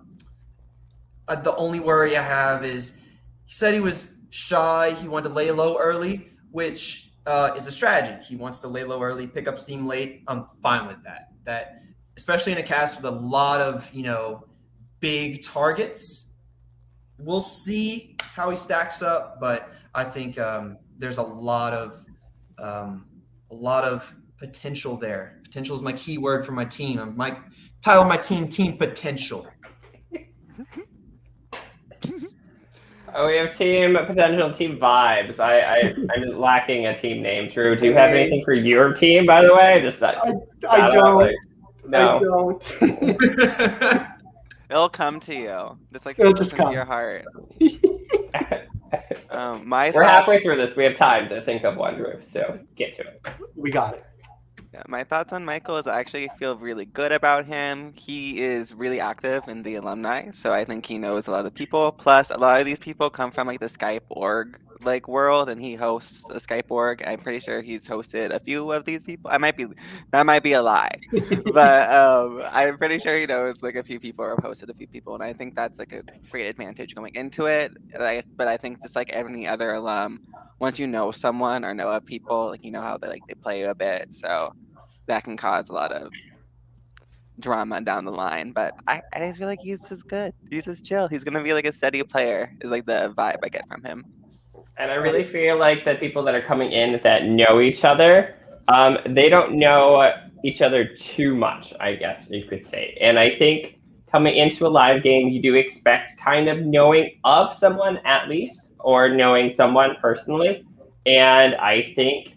[SPEAKER 2] only worry I have is he said he was shy. He wanted to lay low early, which is a strategy. He wants to lay low early, pick up steam late. I'm fine with that. That, especially in a cast with a lot of, big targets. We'll see how he stacks up, but I think there's a lot of potential there. Potential is my key word for my team. My title of my team potential.
[SPEAKER 1] Oh, we have team potential, team vibes. I'm lacking a team name. Drew, do you have anything for your team, by the way?
[SPEAKER 3] I don't.
[SPEAKER 1] No.
[SPEAKER 3] I don't.
[SPEAKER 4] It'll come to you.
[SPEAKER 3] It'll just come
[SPEAKER 4] to your heart.
[SPEAKER 1] We're halfway through this. We have time to think of one, Drew. So get to it.
[SPEAKER 3] We got it.
[SPEAKER 4] Yeah, my thoughts on Michael is I actually feel really good about him. He is really active in the alumni, so I think he knows a lot of people. Plus, a lot of these people come from like the Skype org world, and he hosts a Skype org. I'm pretty sure he's hosted a few of these people. That might be a lie, but I'm pretty sure he knows like a few people or hosted a few people, and I think that's like a great advantage going into it. But I think just like any other alum, once you know someone or know of people, like you know how they play you a bit, so that can cause a lot of drama down the line. But I just feel like he's just good. He's just chill. He's gonna be like a steady player. Is like the vibe I get from him.
[SPEAKER 1] And I really feel like the people that are coming in that know each other, they don't know each other too much, I guess you could say. And I think coming into a live game, you do expect kind of knowing of someone at least, or knowing someone personally. And I think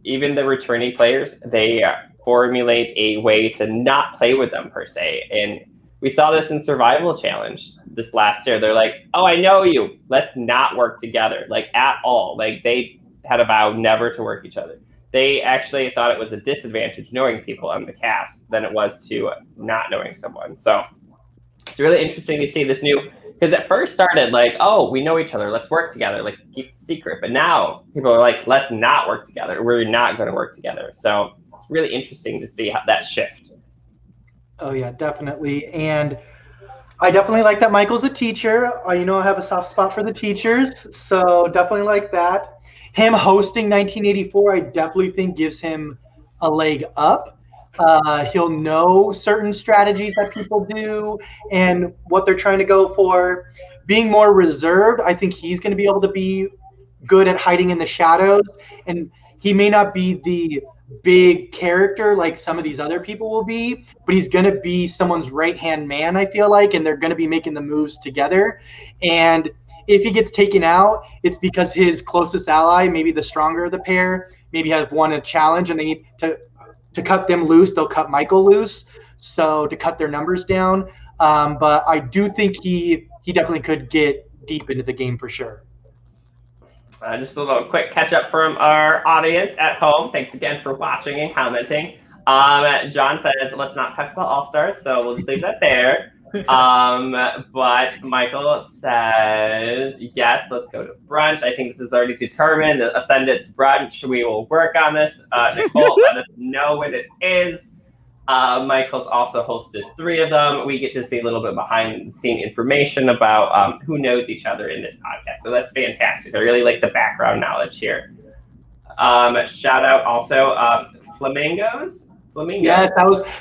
[SPEAKER 1] even the returning players, they formulate a way to not play with them per se. And we saw this in Survival Challenge this last year. They're like, oh, I know you. Let's not work together, like at all. Like they had a vow never to work each other. They actually thought it was a disadvantage knowing people on the cast than it was to not knowing someone. So it's really interesting to see this new, because at first started like, oh, we know each other, let's work together, like keep it secret. But now people are like, let's not work together. We're not going to work together. So it's really interesting to see how that shift.
[SPEAKER 3] Oh yeah, definitely. And I definitely like that Michael's a teacher. I have a soft spot for the teachers, so definitely like that. Him hosting 1984, I definitely think gives him a leg up. He'll know certain strategies that people do and what they're trying to go for. Being more reserved, I think he's going to be able to be good at hiding in the shadows. And he may not be the big character like some of these other people will be, but he's going to be someone's right-hand man, I feel like, and they're going to be making the moves together. And if he gets taken out, it's because his closest ally, maybe the stronger of the pair, maybe have won a challenge and they need to cut them loose. They'll cut Michael loose. So to cut their numbers down, But I do think he definitely could get deep into the game for sure.
[SPEAKER 1] Just a little quick catch up from our audience at home. Thanks again for watching and commenting. John says, let's not talk about All-Stars, so we'll just leave that there. But Michael says, yes, let's go to brunch. I think this is already determined. The Ascendance brunch. We will work on this. Nicole, let us know when it is. Michael's also hosted 3 of them. We get to see a little bit behind the scene information about who knows each other in this podcast. So that's fantastic. I really like the background knowledge here. Shout out also Flamingos.
[SPEAKER 3] Yes,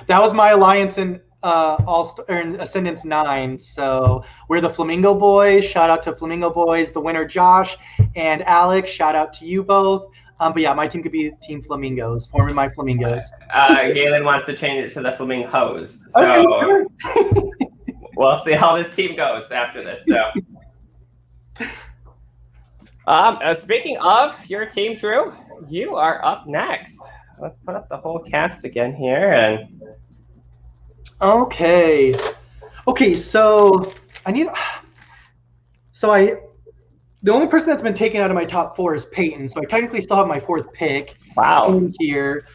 [SPEAKER 3] that was my alliance in in Ascendance 9. So we're the Flamingo Boys. Shout out to Flamingo Boys. The winner Josh and Alex. Shout out to you both. But yeah, my team could be Team Flamingos, forming my Flamingos.
[SPEAKER 1] Galen wants to change it to the Flamingos. So
[SPEAKER 3] Okay.
[SPEAKER 1] we'll see how this team goes after this. So, speaking of your team, Drew, you are up next. Let's put up the whole cast again here. And
[SPEAKER 3] Okay, so the only person that's been taken out of my top 4 is Peyton, so I technically still have my 4th pick.
[SPEAKER 1] Wow.
[SPEAKER 3] In here.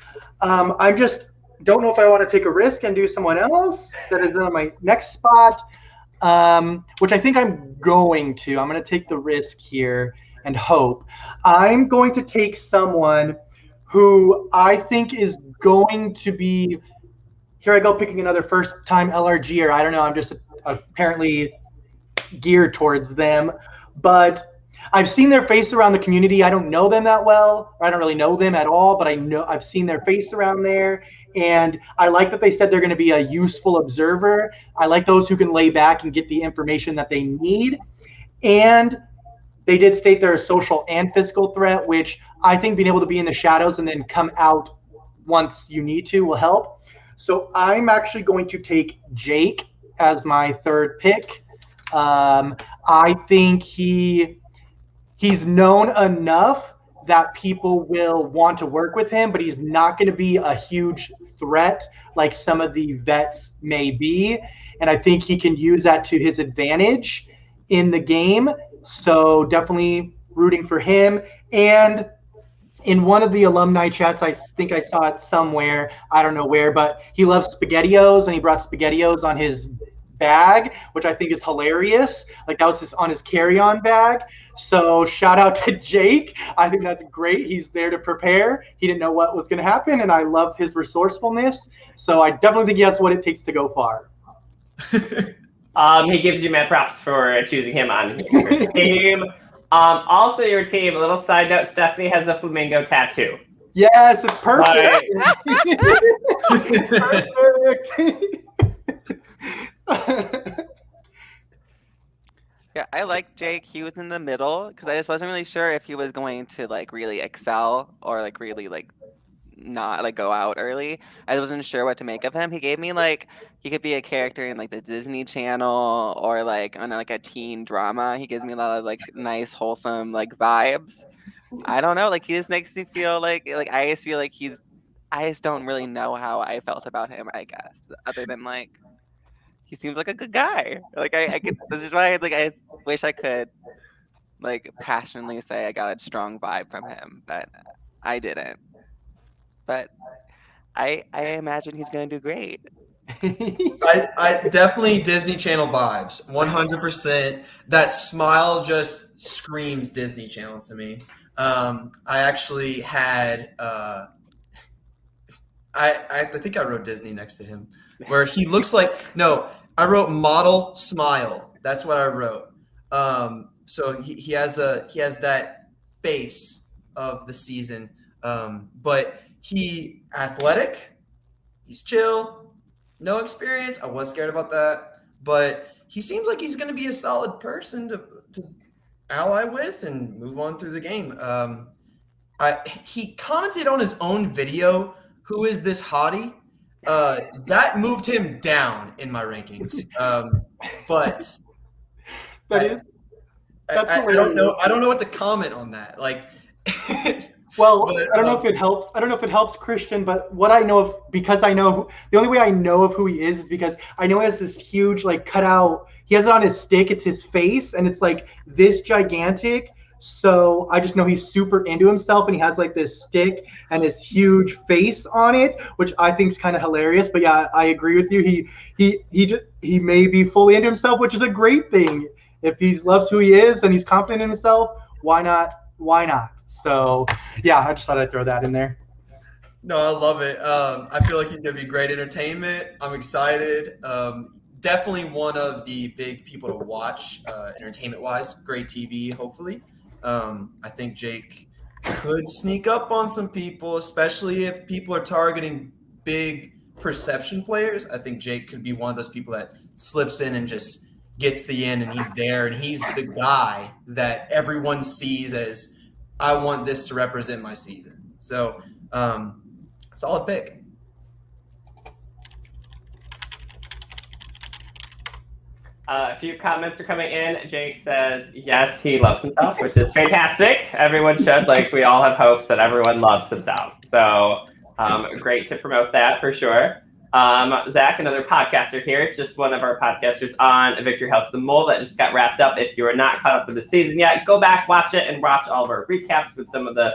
[SPEAKER 3] I just don't know if I want to take a risk and do someone else that is in my next spot, which I think I'm going to. I'm going to take the risk here and hope. I'm going to take someone who I think is going to be. Here I go picking another first-time LRGer. I don't know. I'm just apparently geared towards them, but I've seen their face around the community. I don't know them that well. I don't really know them at all, but I've seen their face around there, and I like that they said they're going to be a useful observer. I like those who can lay back and get the information that they need, and they did state they're a social and physical threat, which I think being able to be in the shadows and then come out once you need to will help. So I'm actually going to take Jake as my 3rd pick. I think he's known enough that people will want to work with him, but he's not going to be a huge threat like some of the vets may be. And I think he can use that to his advantage in the game. So definitely rooting for him. And in one of the alumni chats, I think I saw it somewhere, I don't know where, but he loves SpaghettiOs, and he brought SpaghettiOs on his bag, which I think is hilarious. Like, that was on his carry-on bag. So shout out to Jake. I think that's great. He's there to prepare. He didn't know what was going to happen, and I love his resourcefulness. So I definitely think he has what it takes to go far.
[SPEAKER 1] He gives you mad props for choosing him on your team. Also, your team, a little side note, Stephanie has a flamingo tattoo.
[SPEAKER 3] Yes, it's perfect. Perfect.
[SPEAKER 4] Yeah, I like Jake. He was in the middle because I just wasn't really sure if he was going to like really excel or like really like not like go out early. I wasn't sure what to make of him. He gave me like he could be a character in like the Disney Channel or like on like a teen drama. He gives me a lot of like nice wholesome like vibes. I don't know, like he just makes me feel like I just feel like I just don't really know how I felt about him, I guess, other than like he seems like a good guy. Like I could, this is why like I wish I could like passionately say I got a strong vibe from him, but I didn't. But I imagine he's going to do great.
[SPEAKER 2] I definitely Disney Channel vibes, 100%. That smile just screams Disney Channel to me. I actually had I think I wrote Disney next to him, where he looks like I wrote model smile. That's what I wrote. So he has that face of the season, but he athletic, he's chill, no experience. I was scared about that, but he seems like he's going to be a solid person to ally with and move on through the game. He commented on his own video, "Who is this hottie?" That moved him down in my rankings. But I don't know what to comment on that. Like,
[SPEAKER 3] Well,
[SPEAKER 2] But,
[SPEAKER 3] I don't know if it helps. I don't know if it helps Christian, but what I know of, because I know the only way I know of who he is because I know he has this huge like cutout. He has it on his stick. It's his face, and it's like this gigantic. So I just know he's super into himself, and he has like this stick and his huge face on it, which I think is kind of hilarious. But yeah, I agree with you. He may be fully into himself, which is a great thing. If he loves who he is and he's confident in himself, why not? Why not? So yeah, I just thought I'd throw that in there.
[SPEAKER 2] No, I love it. I feel like he's going to be great entertainment. I'm excited. Definitely one of the big people to watch entertainment-wise. Great TV, hopefully. I think Jake could sneak up on some people, especially if people are targeting big perception players. I think Jake could be one of those people that slips in and just gets the in, and he's there, and he's the guy that everyone sees as, I want this to represent my season. So, solid pick.
[SPEAKER 1] A few comments are coming in. Jake says, yes, he loves himself, which is fantastic. Everyone should. Like, we all have hopes that everyone loves themselves. So, great to promote that for sure. Zach, another podcaster here, just one of our podcasters on Victory House the Mole that just got wrapped up. If you are not caught up with the season yet, go back, watch it, and watch all of our recaps with some of the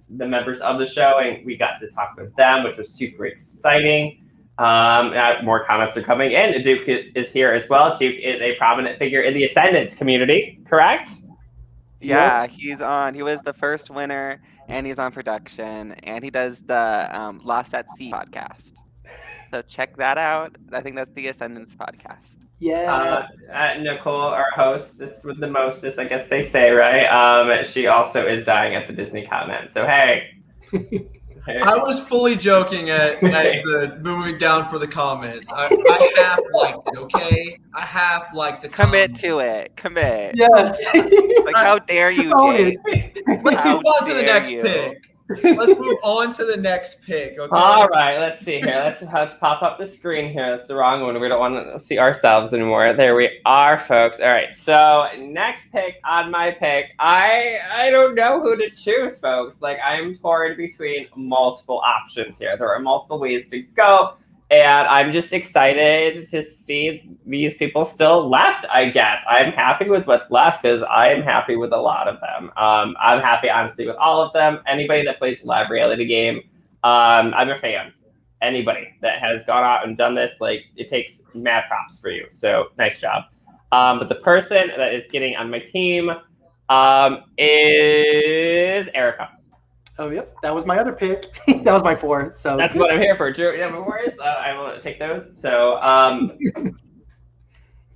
[SPEAKER 1] members of the show. And we got to talk with them, which was super exciting. More comments are coming in. Duke is here as well. Duke is a prominent figure in the Ascendance community, correct?
[SPEAKER 4] Yeah, he's on. He was the first winner, and he's on production, and he does the Lost at Sea podcast. So check that out. I think that's the Ascendance podcast.
[SPEAKER 3] Yeah.
[SPEAKER 1] Nicole, our host, this with the mostest, I guess they say, right? She also is dying at the Disney comment. So hey.
[SPEAKER 2] I was fully joking at the moving down for the comments. I half liked it, okay? I half liked the
[SPEAKER 4] Commit
[SPEAKER 2] comments.
[SPEAKER 4] to it. Commit.
[SPEAKER 3] Yes.
[SPEAKER 4] Like, how dare you, Jake?
[SPEAKER 2] Let's
[SPEAKER 4] How
[SPEAKER 2] move on to the
[SPEAKER 4] dare
[SPEAKER 2] next
[SPEAKER 4] you.
[SPEAKER 2] pick. Let's move on to the next pick, okay?
[SPEAKER 1] All right, let's see here. Let's pop up the screen here. That's the wrong one. We don't want to see ourselves anymore. There we are, folks. All right, so next pick on my pick. I don't know who to choose, folks. Like, I'm torn between multiple options here. There are multiple ways to go, and I'm just excited to see these people still left, I guess. I'm happy with what's left because I'm happy with a lot of them. I'm happy, honestly, with all of them. Anybody that plays the live reality game, I'm a fan. Anybody that has gone out and done this, like, it takes mad props for you. So nice job. But the person that is getting on my team is Erica.
[SPEAKER 3] Oh, yep. That was my other pick. That was my fourth. So
[SPEAKER 1] That's what I'm here for. Drew, no worries. I will take those. So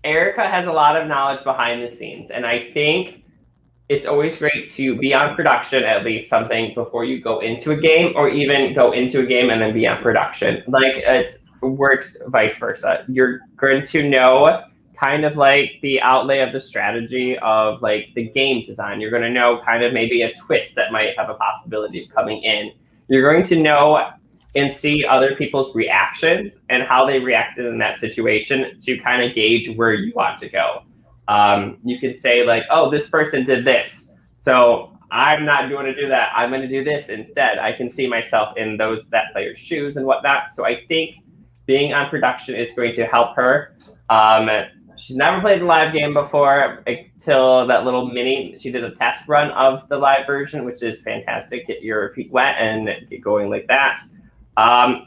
[SPEAKER 1] Erica has a lot of knowledge behind the scenes, and I think it's always great to be on production, at least something before you go into a game, or even go into a game and then be on production. Like, it works vice versa. You're going to know kind of like the outlay of the strategy of like the game design. You're going to know kind of maybe a twist that might have a possibility of coming in. You're going to know and see other people's reactions and how they reacted in that situation to kind of gauge where you want to go. You can say like, oh, this person did this, so I'm not going to do that. I'm going to do this instead. I can see myself in that player's shoes and whatnot. So I think being on production is going to help her. She's never played the live game before until that little mini. She did a test run of the live version, which is fantastic. Get your feet wet and get going like that.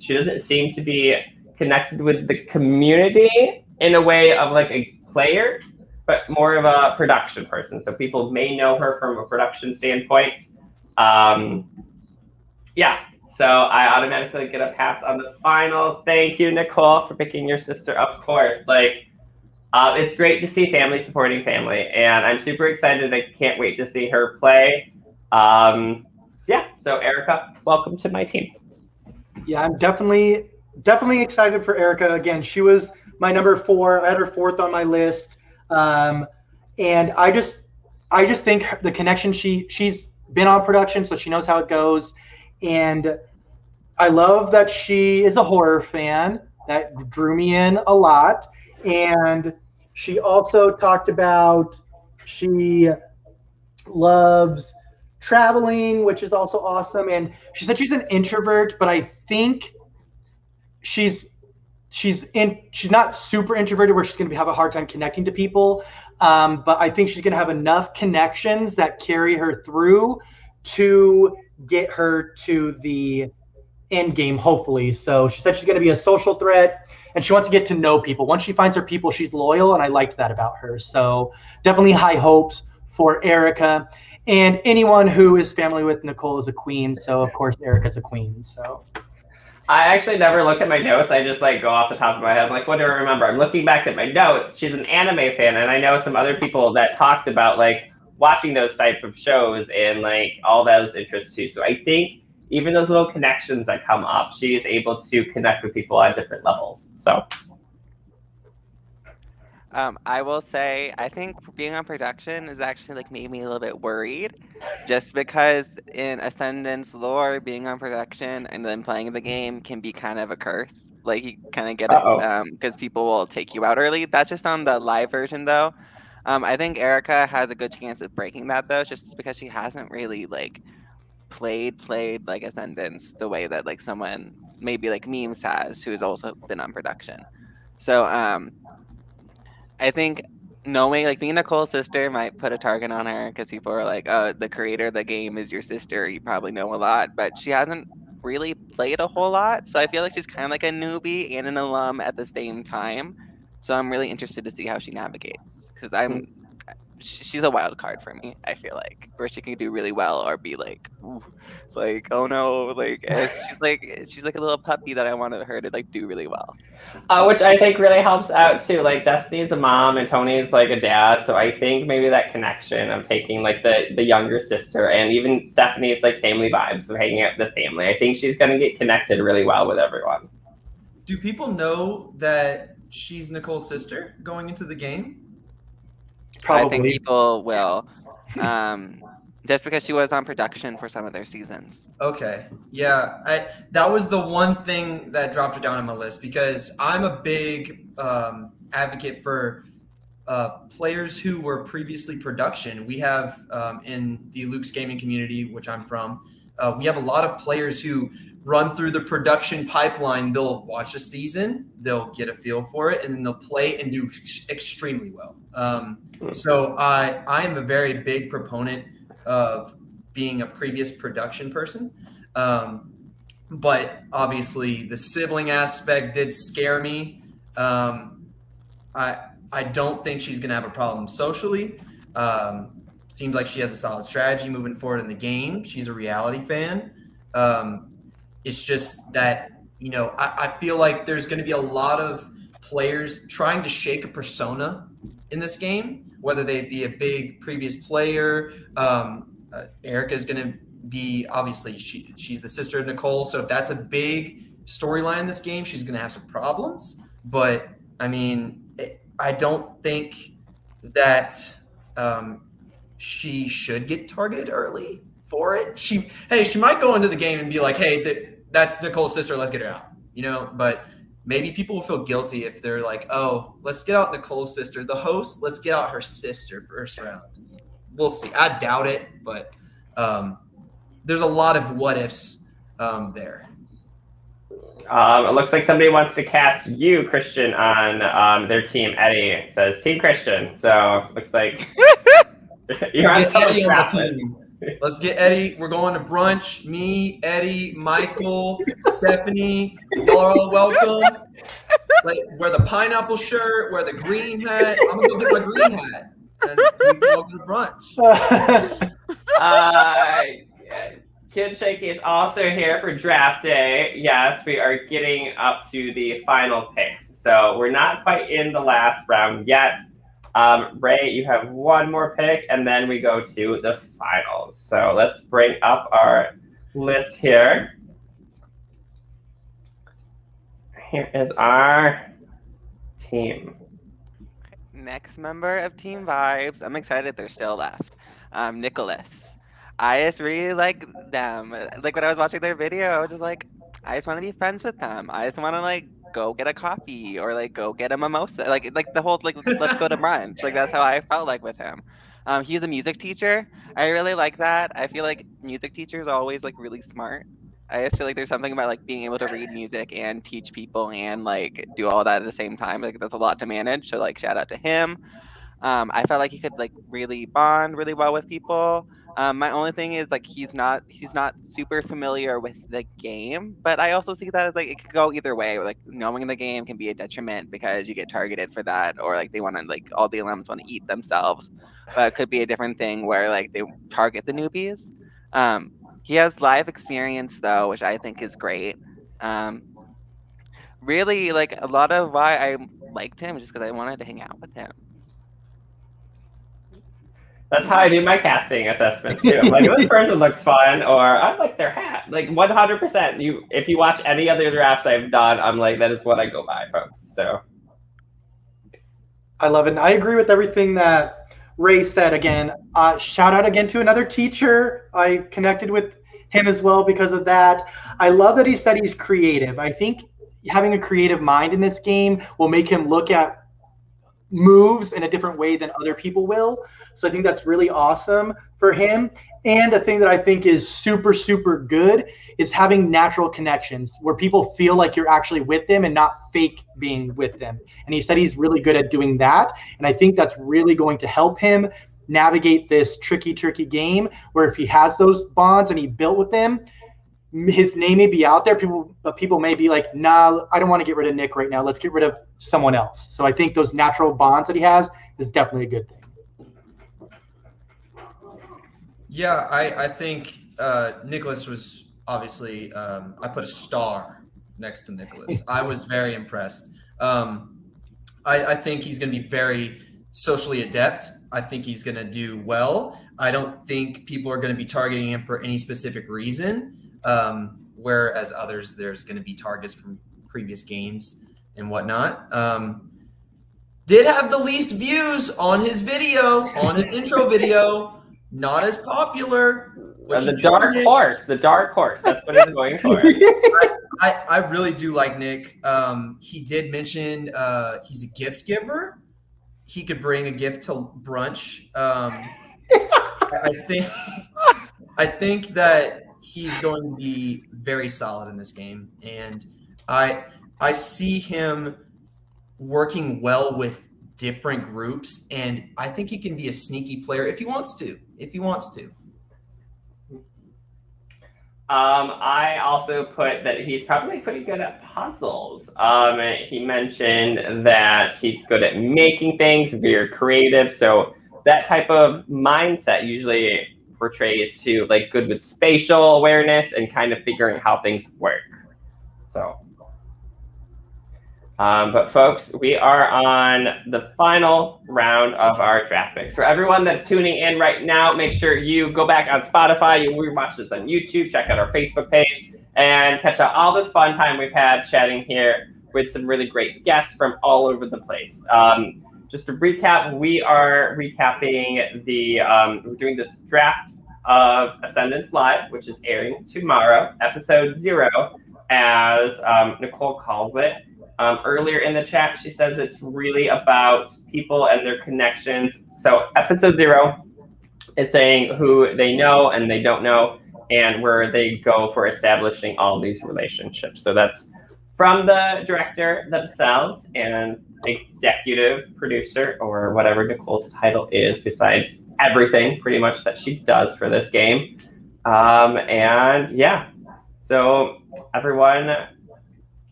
[SPEAKER 1] She doesn't seem to be connected with the community in a way of like a player, but more of a production person. So people may know her from a production standpoint. Yeah. So I automatically get a pass on the finals. Thank you, Nicole, for picking your sister. Of course, like. It's great to see family supporting family, and I'm super excited. I can't wait to see her play. Yeah, so Erica, welcome to my team.
[SPEAKER 3] Yeah, I'm definitely excited for Erica. Again, she was my number 4. I had her 4th on my list, and I just think the connection. She's been on production, so she knows how it goes, and I love that she is a horror fan. That drew me in a lot. And she also talked about she loves traveling, which is also awesome. And she said she's an introvert, but I think she's she's not super introverted where she's going to have a hard time connecting to people. But I think she's going to have enough connections that carry her through to get her to the end game, hopefully. So she said she's going to be a social threat and she wants to get to know people. Once she finds her people, she's loyal, and I liked that about her. So definitely high hopes for Erica. And anyone who is family with Nicole is a queen. So of course Erica's a queen. So
[SPEAKER 1] I actually never look at my notes. I just like go off the top of my head. I'm like, what do I remember? I'm looking back at my notes. She's an anime fan, and I know some other people that talked about like watching those type of shows and like all those interests too. So I think even those little connections that come up, she is able to connect with people on different levels. So
[SPEAKER 4] I will say, I think being on production has actually like made me a little bit worried, just because in Ascendance lore, being on production and then playing the game can be kind of a curse. Like you kind of get it because people will take you out early. That's just on the live version though. I think Erica has a good chance of breaking that though, just because she hasn't really like played like Ascendance the way that like someone maybe like Memes has, who has also been on production. So I think knowing like being Nicole's sister might put a target on her because people are like, oh, the creator of the game is your sister. You probably know a lot, but she hasn't really played a whole lot. So I feel like she's kind of like a newbie and an alum at the same time. So I'm really interested to see how she navigates because she's a wild card for me. I feel like where she can do really well or be like, ooh, like oh no, like she's like a little puppy that I want her to like do really well.
[SPEAKER 1] which I think really helps out too. Like Destiny's a mom and Tony's like a dad, so I think maybe that connection of taking like the younger sister and even Stephanie's like family vibes of hanging out with the family. I think she's gonna get connected really well with everyone.
[SPEAKER 2] Do people know that she's Nicole's sister going into the game?
[SPEAKER 3] probably.
[SPEAKER 4] I think people will. Just because she was on production for some of their seasons.
[SPEAKER 2] Okay. Yeah. That was the one thing that dropped her down on my list because I'm a big advocate for players who were previously production. We have in the Luke's gaming community, which I'm from, we have a lot of players who run through the production pipeline. They'll watch a season, they'll get a feel for it, and then they'll play and do extremely well. So I am a very big proponent of being a previous production person. But obviously the sibling aspect did scare me. I don't think she's going to have a problem socially. Seems like she has a solid strategy moving forward in the game. She's a reality fan. It's just that, you know, I feel like there's going to be a lot of players trying to shake a persona in this game, whether they be a big previous player. Erica is going to be, obviously, she's the sister of Nicole. So if that's a big storyline in this game, she's going to have some problems. But, I mean, I don't think that she should get targeted early for it. She might go into the game and be like, hey, that's Nicole's sister. Let's get her out, you know, but maybe people will feel guilty if they're like, oh, let's get out Nicole's sister. The host, let's get out her sister first round. We'll see. I doubt it, but there's a lot of what ifs there.
[SPEAKER 1] It looks like somebody wants to cast you, Christian, on their team. Eddie it says Team Christian. So looks like you're on
[SPEAKER 2] Eddie on the
[SPEAKER 1] list.
[SPEAKER 2] team. Let's get Eddie. We're going to brunch. Me, Eddie, Michael, Stephanie. Y'all are all welcome. Like, wear the pineapple shirt, wear the green hat. I'm gonna go get my green hat, and we can go to brunch.
[SPEAKER 1] Kid Shaky is also here for draft day. Yes, we are getting up to the final picks. So we're not quite in the last round yet. Rae, you have one more pick, and then we go to the finals. So let's bring up our list here. Here is our team.
[SPEAKER 4] Next member of Team Vibes. I'm excited they're still left. Nicholas. I just really like them. Like when I was watching their video, I was just like, I just want to be friends with them. I just want to like go get a coffee or like go get a mimosa. Like the whole like let's go to brunch. Like that's how I felt like with him. He's a music teacher. I really like that. I feel like music teachers are always like really smart. I just feel like there's something about like being able to read music and teach people and like do all that at the same time. Like that's a lot to manage. So like shout out to him. I felt like he could like really bond really well with people. My only thing is like he's not super familiar with the game, but I also see that as like it could go either way. Like knowing the game can be a detriment because you get targeted for that, or like they want to like all the LMs want to eat themselves. But it could be a different thing where like they target the newbies. Um, he has live experience though, which I think is great. Um, really, like a lot of why I liked him is just because I wanted to hang out with him.
[SPEAKER 1] That's how I do my casting assessments too. I'm like, if this person looks fun, or I like their hat. Like 100%. If you watch any other drafts I've done, I'm like, that is what I go by, folks. So
[SPEAKER 3] I love it. And I agree with everything that Rae said. Again, shout out again to another teacher. I connected with him as well because of that. I love that he said he's creative. I think having a creative mind in this game will make him look at moves in a different way than other people will. So I think that's really awesome for him. And a thing that I think is super, super good is having natural connections where people feel like you're actually with them and not fake being with them. And he said he's really good at doing that. And I think that's really going to help him navigate this tricky game where if he has those bonds and he built with them, his name may be out there. People may be like, nah, I don't want to get rid of Nick right now. Let's get rid of someone else. So I think those natural bonds that he has is definitely a good thing.
[SPEAKER 2] Yeah, I think Nicholas was obviously, I put a star next to Nicholas. I was very impressed. I think he's going to be very socially adept. I think he's going to do well. I don't think people are going to be targeting him for any specific reason. Whereas others, there's going to be targets from previous games and whatnot. Did have the least views on his video, on his intro video. Not as popular.
[SPEAKER 1] the dark horse. That's what he's going for.
[SPEAKER 2] I really do like Nick. He did mention he's a gift giver. He could bring a gift to brunch. I think that he's going to be very solid in this game, and I see him working well with different groups, and I think he can be a sneaky player if he wants to.
[SPEAKER 1] I also put that he's probably pretty good at puzzles. He mentioned that he's good at making things, very creative. So that type of mindset usually portrays to like good with spatial awareness and kind of figuring how things work. So, but folks, we are on the final round of our draft picks. For everyone that's tuning in right now, make sure you go back on Spotify, you watch this on YouTube, check out our Facebook page, and catch out all this fun time we've had chatting here with some really great guests from all over the place. Just to recap, we are recapping we're doing this draft of Ascendance Live, which is airing tomorrow, episode 0, as Nicole calls it. Earlier in the chat, she says it's really about people and their connections. So episode 0 is saying who they know and they don't know, and where they go for establishing all these relationships. So that's from the director themselves and executive producer, or whatever Nicole's title is, besides everything pretty much that she does for this game. And yeah, so everyone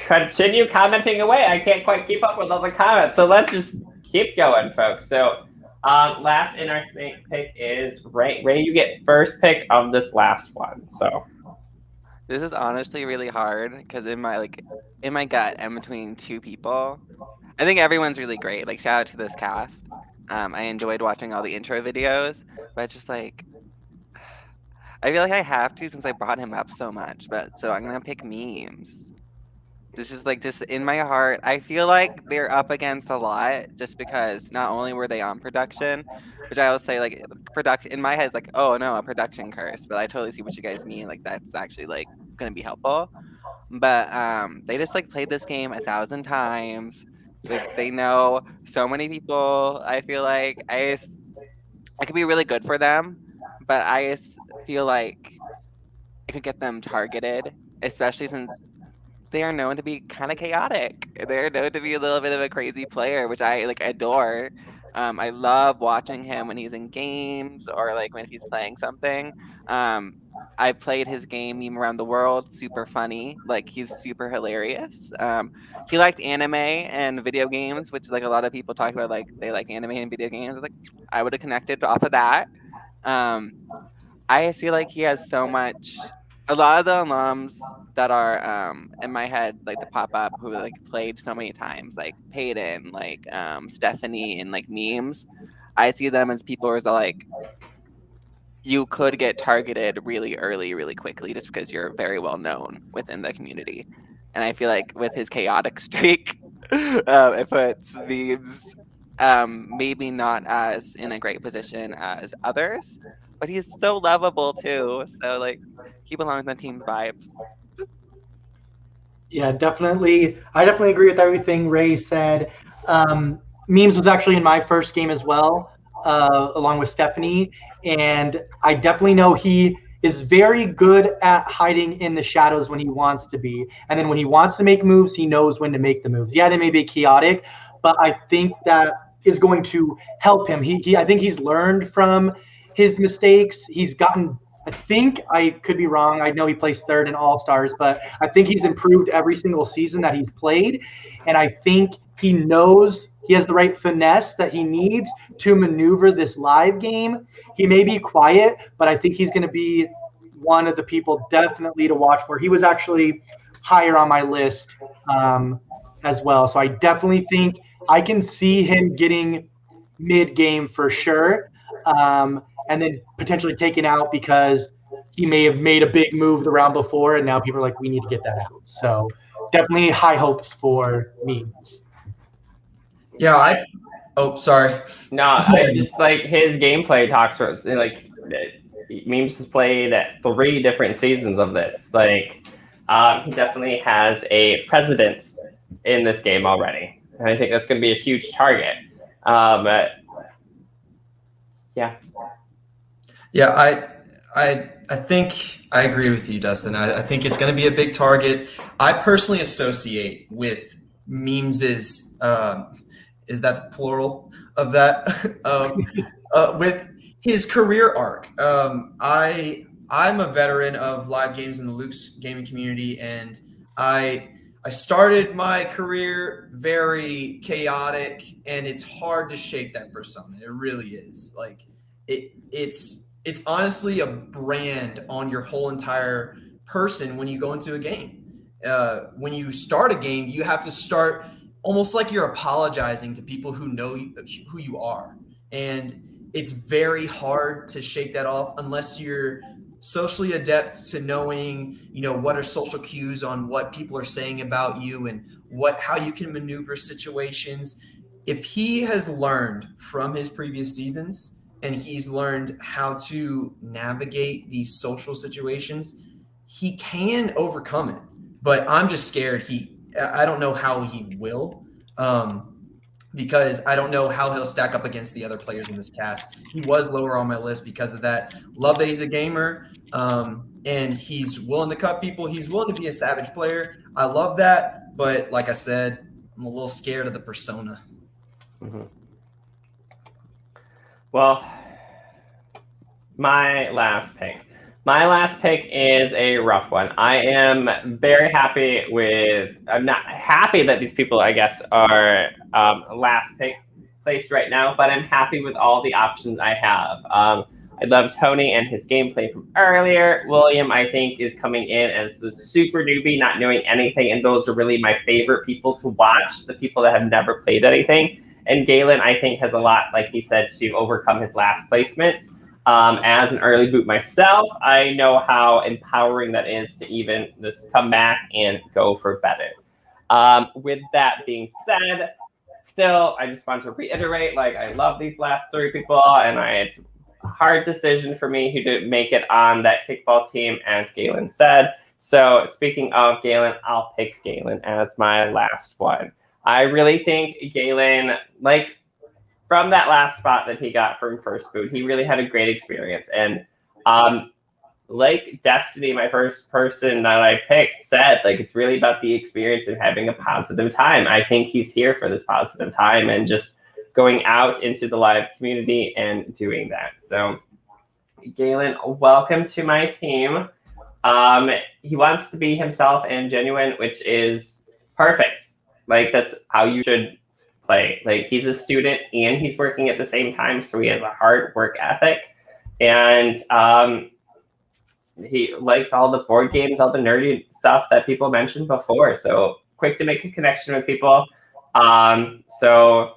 [SPEAKER 1] continue commenting away. I can't quite keep up with all the comments, so let's just keep going, folks. So last in our snake pick is Rae. Rae, you get first pick of this last one. So
[SPEAKER 4] this is honestly really hard because in my gut, I'm between two people. I think everyone's really great. Like shout out to this cast. I enjoyed watching all the intro videos, but just like I feel like I have to since I brought him up so much. But so I'm gonna pick memes. This is like just in my heart. I feel like they're up against a lot just because not only were they on production, which I will say like production in my head is like, oh no, a production curse. But I totally see what you guys mean. Like that's actually like gonna be helpful. But they just like played this game 1,000 times. Like they know so many people. I feel like it could be really good for them, but I feel like it could get them targeted, especially since they are known to be kind of chaotic. They're known to be a little bit of a crazy player, which I like adore. I love watching him when he's in games or like when he's playing something. I played his game Meme Around the World, super funny. Like he's super hilarious. He liked anime and video games, which like a lot of people talk about, like they like anime and video games. I was like, I would have connected off of that. Um, I just feel like he has so much. A lot of the alums that are in my head, like the pop up, who like played so many times, like Peyton, like Stephanie, and like memes. I see them as people who are like, you could get targeted really early, really quickly, just because you're very well known within the community. And I feel like with his chaotic streak, it puts memes maybe not as in a great position as others, but he's so lovable too. So like he belongs on team's vibes.
[SPEAKER 3] Yeah, definitely. I definitely agree with everything Ray said. Memes was actually in my first game as well, along with Stephanie. And I definitely know he is very good at hiding in the shadows when he wants to be. And then when he wants to make moves, he knows when to make the moves. Yeah, they may be chaotic, but I think that is going to help him. I think he's learned from his mistakes. He's gotten, I think, I could be wrong. I know he plays third in All Stars, but I think he's improved every single season that he's played. And I think he knows he has the right finesse that he needs to maneuver this live game. He may be quiet, but I think he's going to be one of the people definitely to watch for. He was actually higher on my list as well. So I definitely think I can see him getting mid-game for sure. And then potentially taken out because he may have made a big move the round before, and now people are like, we need to get that out. So definitely high hopes for memes.
[SPEAKER 2] Yeah, oh, sorry.
[SPEAKER 1] No, I just like his gameplay talks for like memes has played at 3 different seasons of this. Like he definitely has a precedence in this game already, and I think that's going to be a huge target. Yeah.
[SPEAKER 2] Yeah, I think I agree with you, Dustyn. I think it's going to be a big target. I personally associate with memes is that the plural of that? With his career arc. I'm a veteran of live games in the Luke's gaming community, and I started my career very chaotic, and it's hard to shake that persona. It really is. Like it's honestly a brand on your whole entire person when you go into a game. When you start a game, you have to start almost like you're apologizing to people who know who you are. And it's very hard to shake that off unless you're socially adept to knowing, what are social cues on what people are saying about you and how you can maneuver situations. If he has learned from his previous seasons and he's learned how to navigate these social situations, he can overcome it. But I'm just scared I don't know how he will, because I don't know how he'll stack up against the other players in this cast. He was lower on my list because of that. Love that he's a gamer, and he's willing to cut people. He's willing to be a savage player. I love that, but like I said, I'm a little scared of the persona.
[SPEAKER 1] Mm-hmm. Well, my last pick is a rough one. I am very happy I'm not happy that these people, I guess, are last pick placed right now, but I'm happy with all the options I have. I love Tony and his gameplay from earlier. William, I think, is coming in as the super newbie, not knowing anything, and those are really my favorite people to watch, the people that have never played anything. And Galen, I think, has a lot, like he said, to overcome his last placement. As an early boot myself, I know how empowering that is to even just come back and go for better. With that being said, still, I just want to reiterate, I love these last 3 people, and it's a hard decision for me who to make it on that kickball team, as Galen said. So speaking of Galen, I'll pick Galen as my last one. I really think Galen, from that last spot that he got from first boot, he really had a great experience. And like Destiny, my first person that I picked, said, like, it's really about the experience and having a positive time. I think he's here for this positive time and just going out into the live community and doing that. So, Galen, welcome to my team. He wants to be himself and genuine, which is perfect. Like, that's how you should play. Like, he's a student and he's working at the same time, so he has a hard work ethic. And he likes all the board games, all the nerdy stuff that people mentioned before. So quick to make a connection with people. So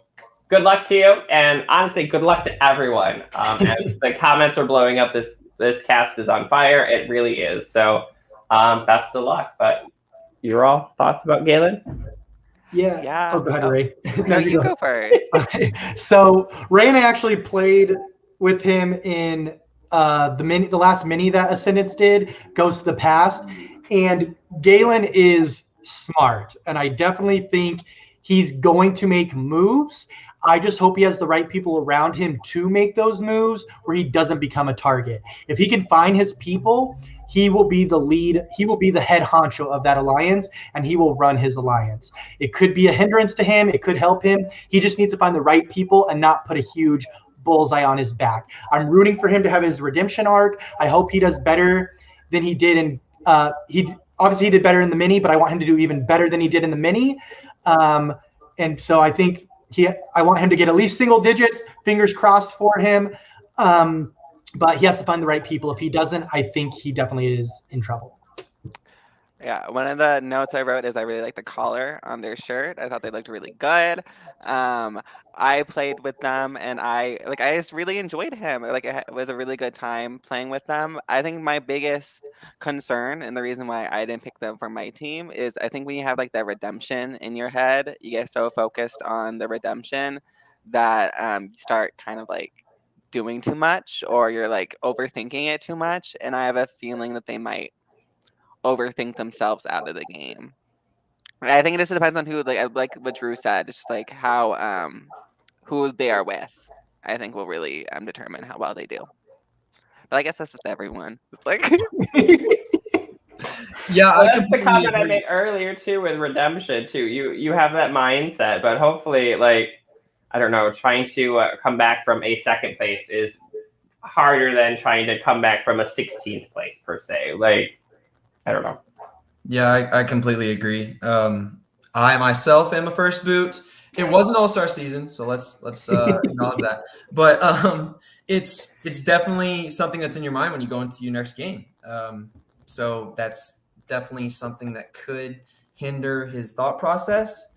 [SPEAKER 1] good luck to you. And honestly, good luck to everyone. As the comments are blowing up, this cast is on fire. It really is. So best of luck. But your all thoughts about Galen?
[SPEAKER 3] Yeah. Oh, go ahead, Rae.
[SPEAKER 4] No, you go first.
[SPEAKER 3] So Rae and I actually played with him in the last mini that Ascendance did, Ghost of the Past, and Galen is smart, and I definitely think he's going to make moves. I just hope he has the right people around him to make those moves where he doesn't become a target. If he can find his people, he will be the lead. He will be the head honcho of that alliance, and he will run his alliance. It could be a hindrance to him. It could help him. He just needs to find the right people and not put a huge bullseye on his back. I'm rooting for him to have his redemption arc. I hope he does better than he did in he did better in the mini, but I want him to do even better than he did in the mini. And so I think I want him to get at least single digits, fingers crossed for him. But he has to find the right people. If he doesn't, I think he definitely is in trouble.
[SPEAKER 4] Yeah, one of the notes I wrote is I really like the collar on their shirt. I thought they looked really good. I played with them and I just really enjoyed him. Like, it was a really good time playing with them. I think my biggest concern and the reason why I didn't pick them for my team is I think when you have like that redemption in your head, you get so focused on the redemption that you start kind of like doing too much, or you're like overthinking it too much. And I have a feeling that they might overthink themselves out of the game. I think it just depends on who, like what Drew said, it's just like how who they are with. I think will really determine how well they do. But I guess that's with everyone. It's like
[SPEAKER 2] Yeah,
[SPEAKER 1] well, that's the comment I made earlier too with redemption too. You have that mindset, but hopefully, like, I don't know, trying to come back from a second place is harder than trying to come back from a 16th place per se. Like, I don't know.
[SPEAKER 2] Yeah, I completely agree. I myself am a first boot. It was an all-star season, so let's acknowledge that. But it's definitely something that's in your mind when you go into your next game. So that's definitely something that could hinder his thought process.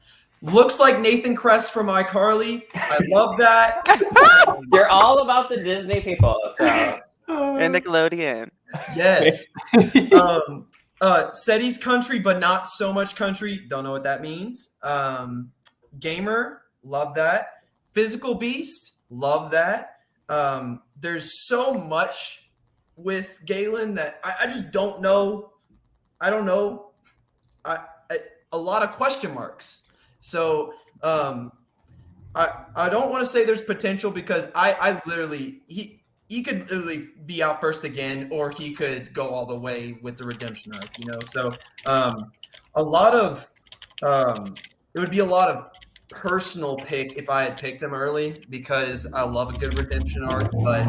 [SPEAKER 2] Looks like Nathan Kress from iCarly. I love that.
[SPEAKER 1] You're all about the Disney people, so.
[SPEAKER 4] And Nickelodeon.
[SPEAKER 2] Yes. Said he's country, but not so much country. Don't know what that means. Gamer, love that. Physical Beast, love that. There's so much with Galen that I just don't know. I don't know. A lot of question marks. So I don't want to say there's potential because I literally he could literally be out first again, or he could go all the way with the redemption arc, you know? So a lot of it would be a lot of personal pick if I had picked him early because I love a good redemption arc, but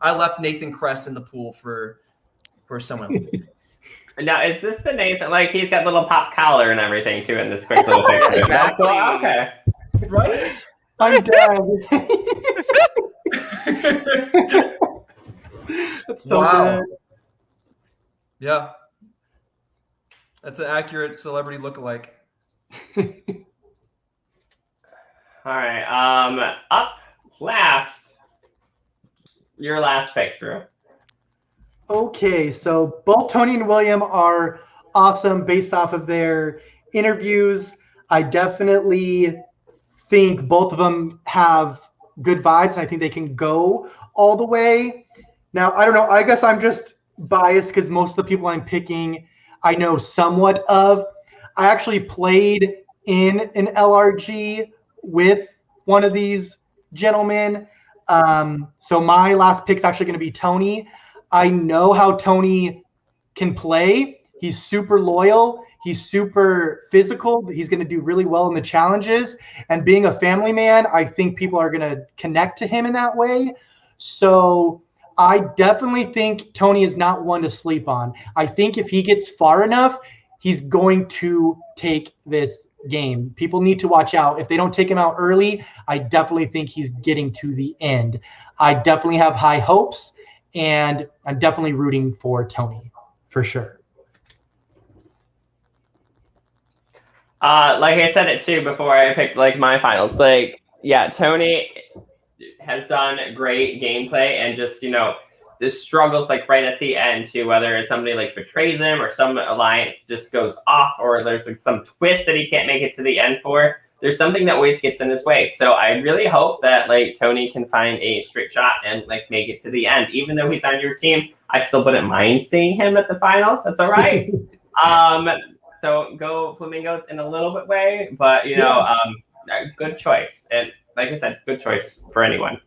[SPEAKER 2] I left Nathan Kress in the pool for someone else to pick.
[SPEAKER 1] Now, is this the Nathan? Like, he's got little pop collar and everything too in this quick little picture.
[SPEAKER 4] Exactly.
[SPEAKER 1] Okay.
[SPEAKER 2] Right?
[SPEAKER 3] I'm dead. That's so
[SPEAKER 2] Wow.
[SPEAKER 3] good.
[SPEAKER 2] Yeah. That's an accurate celebrity lookalike.
[SPEAKER 1] All right. Up last. Your last pick, Drew.
[SPEAKER 3] Okay, so both Tony and William are awesome based off of their interviews. I definitely think both of them have good vibes, and I think they can go all the way. Now, I don't know. I guess I'm just biased because most of the people I'm picking I know somewhat of. I actually played in an LRG with one of these gentlemen. So my last pick's actually going to be Tony. I know how Tony can play. He's super loyal. He's super physical. He's going to do really well in the challenges. And being a family man, I think people are going to connect to him in that way. So I definitely think Tony is not one to sleep on. I think if he gets far enough, he's going to take this game. People need to watch out. If they don't take him out early, I definitely think he's getting to the end. I definitely have high hopes, and I'm definitely rooting for Tony for sure.
[SPEAKER 1] Like I said it too before I picked like my finals. Like, yeah, Tony has done great gameplay, and just, you know, the struggles like right at the end too, whether it's somebody like betrays him or some alliance just goes off, or there's like some twist that he can't make it to the end for. There's something that always gets in his way. So I really hope that like Tony can find a straight shot and like make it to the end. Even though he's on your team, I still wouldn't mind seeing him at the finals. That's all right. So go Flamingos in a little bit way, but you know, good choice. And like I said, good choice for anyone.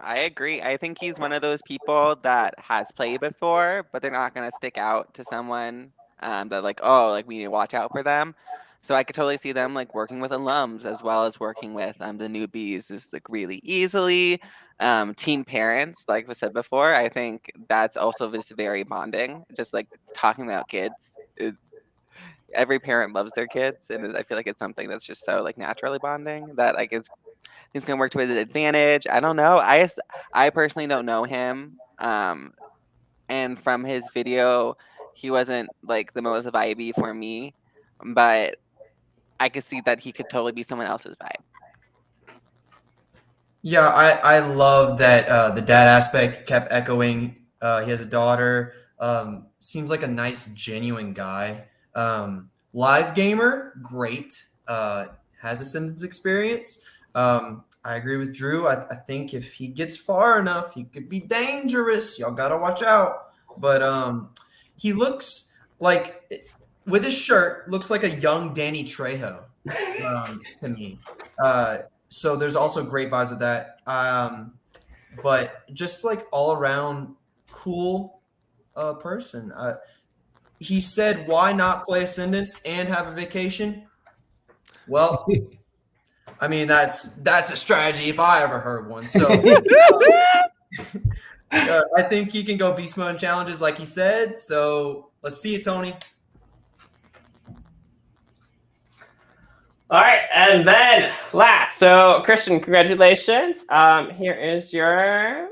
[SPEAKER 4] I agree. I think he's one of those people that has played before, but they're not going to stick out to someone that like, oh, like we need to watch out for them. So I could totally see them like working with alums as well as working with the newbies this like really easily. Teen parents, like was said before, I think that's also just very bonding. Just like talking about kids is every parent loves their kids, and I feel like it's something that's just so like naturally bonding that like he's gonna work to his advantage. I don't know. I personally don't know him. And from his video, he wasn't like the most vibey for me, but I could see that he could totally be someone else's vibe.
[SPEAKER 2] Yeah, I love that the dad aspect kept echoing. He has a daughter. Seems like a nice, genuine guy. Live gamer, great. Has Ascendance experience. I agree with Drew. I think if he gets far enough, he could be dangerous. Y'all gotta watch out. But he looks like, with his shirt, looks like a young Danny Trejo to me. So there's also great vibes with that. But just like all around cool person. He said, why not play Ascendance and have a vacation? Well, I mean, that's a strategy if I ever heard one. So I think he can go beast mode challenges like he said. So let's see it, Tony.
[SPEAKER 1] All right, and then last, so Christian, congratulations. Here is your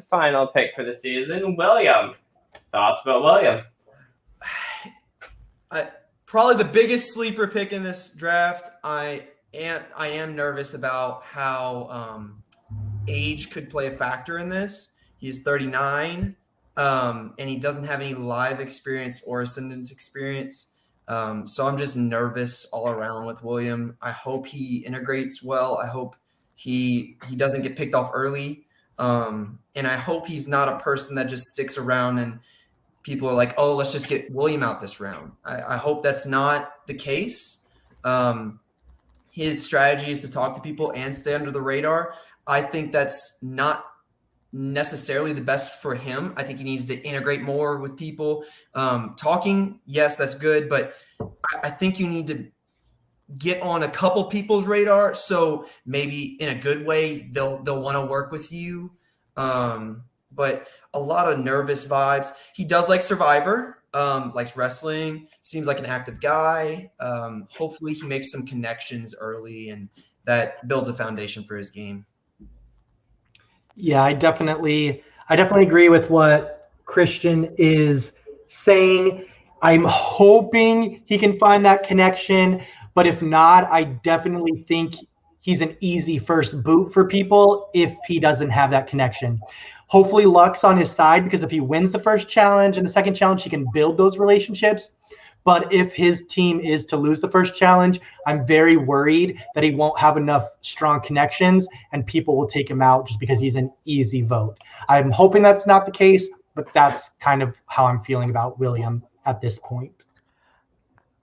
[SPEAKER 1] final pick for the season, William. Thoughts about William?
[SPEAKER 2] Probably the biggest sleeper pick in this draft. I am nervous about how age could play a factor in this. He's 39, and he doesn't have any live experience or Ascendance experience. So I'm just nervous all around with William. I hope he integrates well. I hope he doesn't get picked off early. And I hope he's not a person that just sticks around and people are like, oh, let's just get William out this round. I hope that's not the case. His strategy is to talk to people and stay under the radar. I think that's not necessarily the best for him. I think he needs to integrate more with people. Talking, yes, that's good, but I think you need to get on a couple people's radar, so maybe in a good way they'll want to work with you. But a lot of nervous vibes. He does like Survivor, likes wrestling, seems like an active guy. Hopefully he makes some connections early, and that builds a foundation for his game.
[SPEAKER 3] Yeah, I definitely agree with what Christian is saying. I'm hoping he can find that connection, but if not, I definitely think he's an easy first boot for people if he doesn't have that connection. Hopefully luck's on his side, because if he wins the first challenge and the second challenge, he can build those relationships. But if his team is to lose the first challenge, I'm very worried that he won't have enough strong connections and people will take him out just because he's an easy vote. I'm hoping that's not the case, but that's kind of how I'm feeling about William at this point.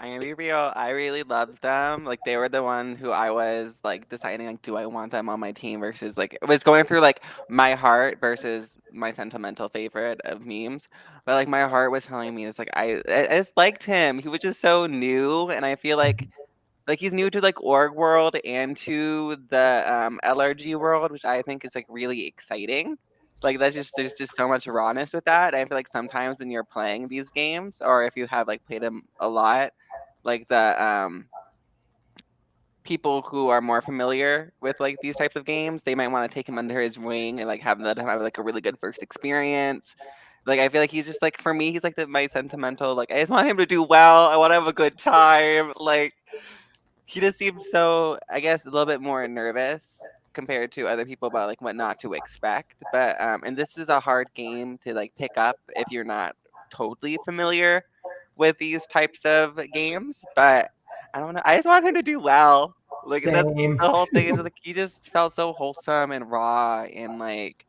[SPEAKER 4] I'm gonna be real. I really loved them. Like they were the one who I was like deciding like, do I want them on my team versus like it was going through like my heart versus my sentimental favorite of memes. But like my heart was telling me it's like I just liked him. He was just so new, and I feel like he's new to like org world and to the LRG world, which I think is like really exciting. Like that's just there's just so much rawness with that. I feel like sometimes when you're playing these games, or if you have like played them a lot, like the people who are more familiar with like these types of games, they might want to take him under his wing and like have them have like a really good first experience. Like I feel like he's just like for me, he's like my sentimental. Like I just want him to do well. I want to have a good time. Like he just seems so, I guess, a little bit more nervous compared to other people about like what not to expect. But and this is a hard game to like pick up if you're not totally familiar with these types of games. But I don't know. I just want him to do well. Like that's
[SPEAKER 3] Same.
[SPEAKER 4] the whole thing is like he just felt so wholesome and raw and like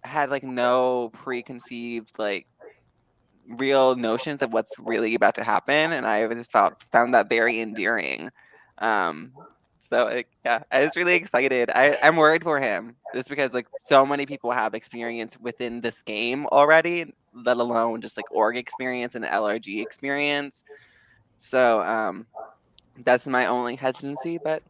[SPEAKER 4] had like no preconceived like real notions of what's really about to happen, and I just found that very endearing. Um, so like, yeah, I was really excited. I'm worried for him just because like so many people have experience within this game already, let alone just like org experience and LRG experience. So that's my only hesitancy, but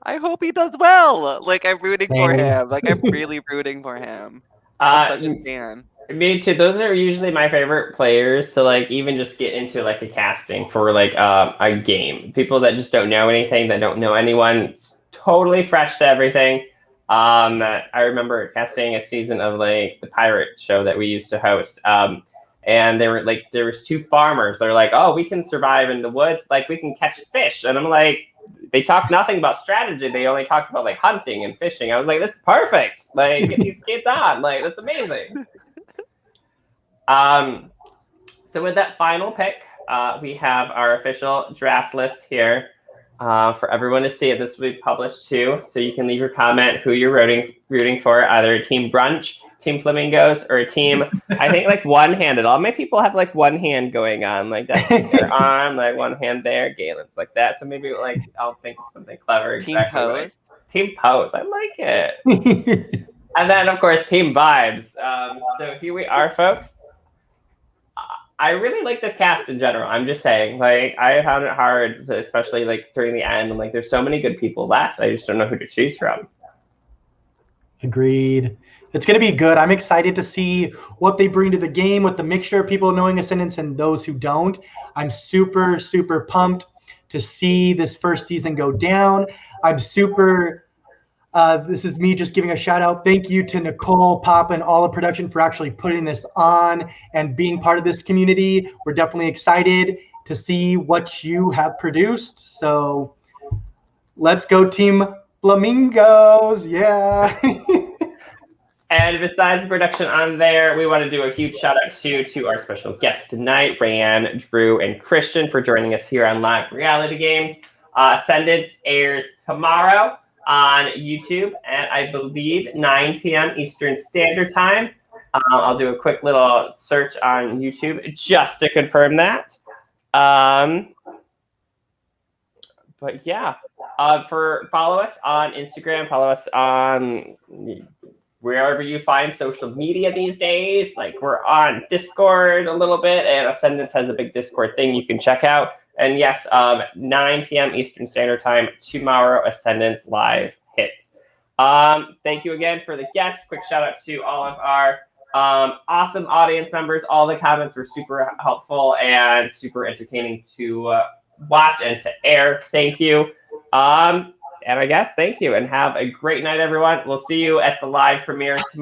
[SPEAKER 4] I hope he does well. Like I'm rooting for
[SPEAKER 3] Same.
[SPEAKER 4] him. Like I'm really rooting for him. I'm such a fan.
[SPEAKER 1] Me too. Those are usually my favorite players to like even just get into like a casting for like a game. People that just don't know anything, that don't know anyone, it's totally fresh to everything. I remember casting a season of like the pirate show that we used to host. And they were like, there was two farmers. They're like, oh, we can survive in the woods, like we can catch fish. And I'm like, they talked nothing about strategy. They only talked about like hunting and fishing. I was like, this is perfect. Like get these kids on. Like that's amazing. So with that final pick, we have our official draft list here for everyone to see. This will be published too, so you can leave your comment who you're rooting for, either a team brunch, team flamingos, or a team. I think like one-handed. All my people have like one hand going on, like that's their arm, like one hand there. Galen's like that. So maybe like I'll think of something clever.
[SPEAKER 4] Team
[SPEAKER 1] Exactly
[SPEAKER 4] pose.
[SPEAKER 1] right. Team pose. I like it. And then of course team vibes. So here we are, folks. I really like this cast in general. I'm just saying, like, I found it hard, especially like during the end. And like, there's so many good people left. I just don't know who to choose from.
[SPEAKER 3] Agreed. It's going to be good. I'm excited to see what they bring to the game with the mixture of people knowing Ascendance and those who don't. I'm super, super pumped to see this first season go down. I'm super. This is me just giving a shout out. Thank you to Nicole, Papa, and all of production for actually putting this on and being part of this community. We're definitely excited to see what you have produced. So let's go Team Flamingos. Yeah.
[SPEAKER 1] And besides the production on there, we want to do a huge shout out to our special guests tonight, Rae Ann, Drew, and Christian for joining us here on Live Reality Games. Ascendance airs tomorrow on YouTube at, I believe, 9 p.m. Eastern Standard Time. I'll do a quick little search on YouTube just to confirm that. But yeah, follow us on Instagram, follow us on wherever you find social media these days. Like we're on Discord a little bit, and Ascendance has a big Discord thing you can check out. And yes, 9 p.m. Eastern Standard Time tomorrow, Ascendance Live hits. Thank you again for the guests. Quick shout out to all of our awesome audience members. All the comments were super helpful and super entertaining to watch and to air. Thank you. And I guess thank you and have a great night, everyone. We'll see you at the live premiere tomorrow.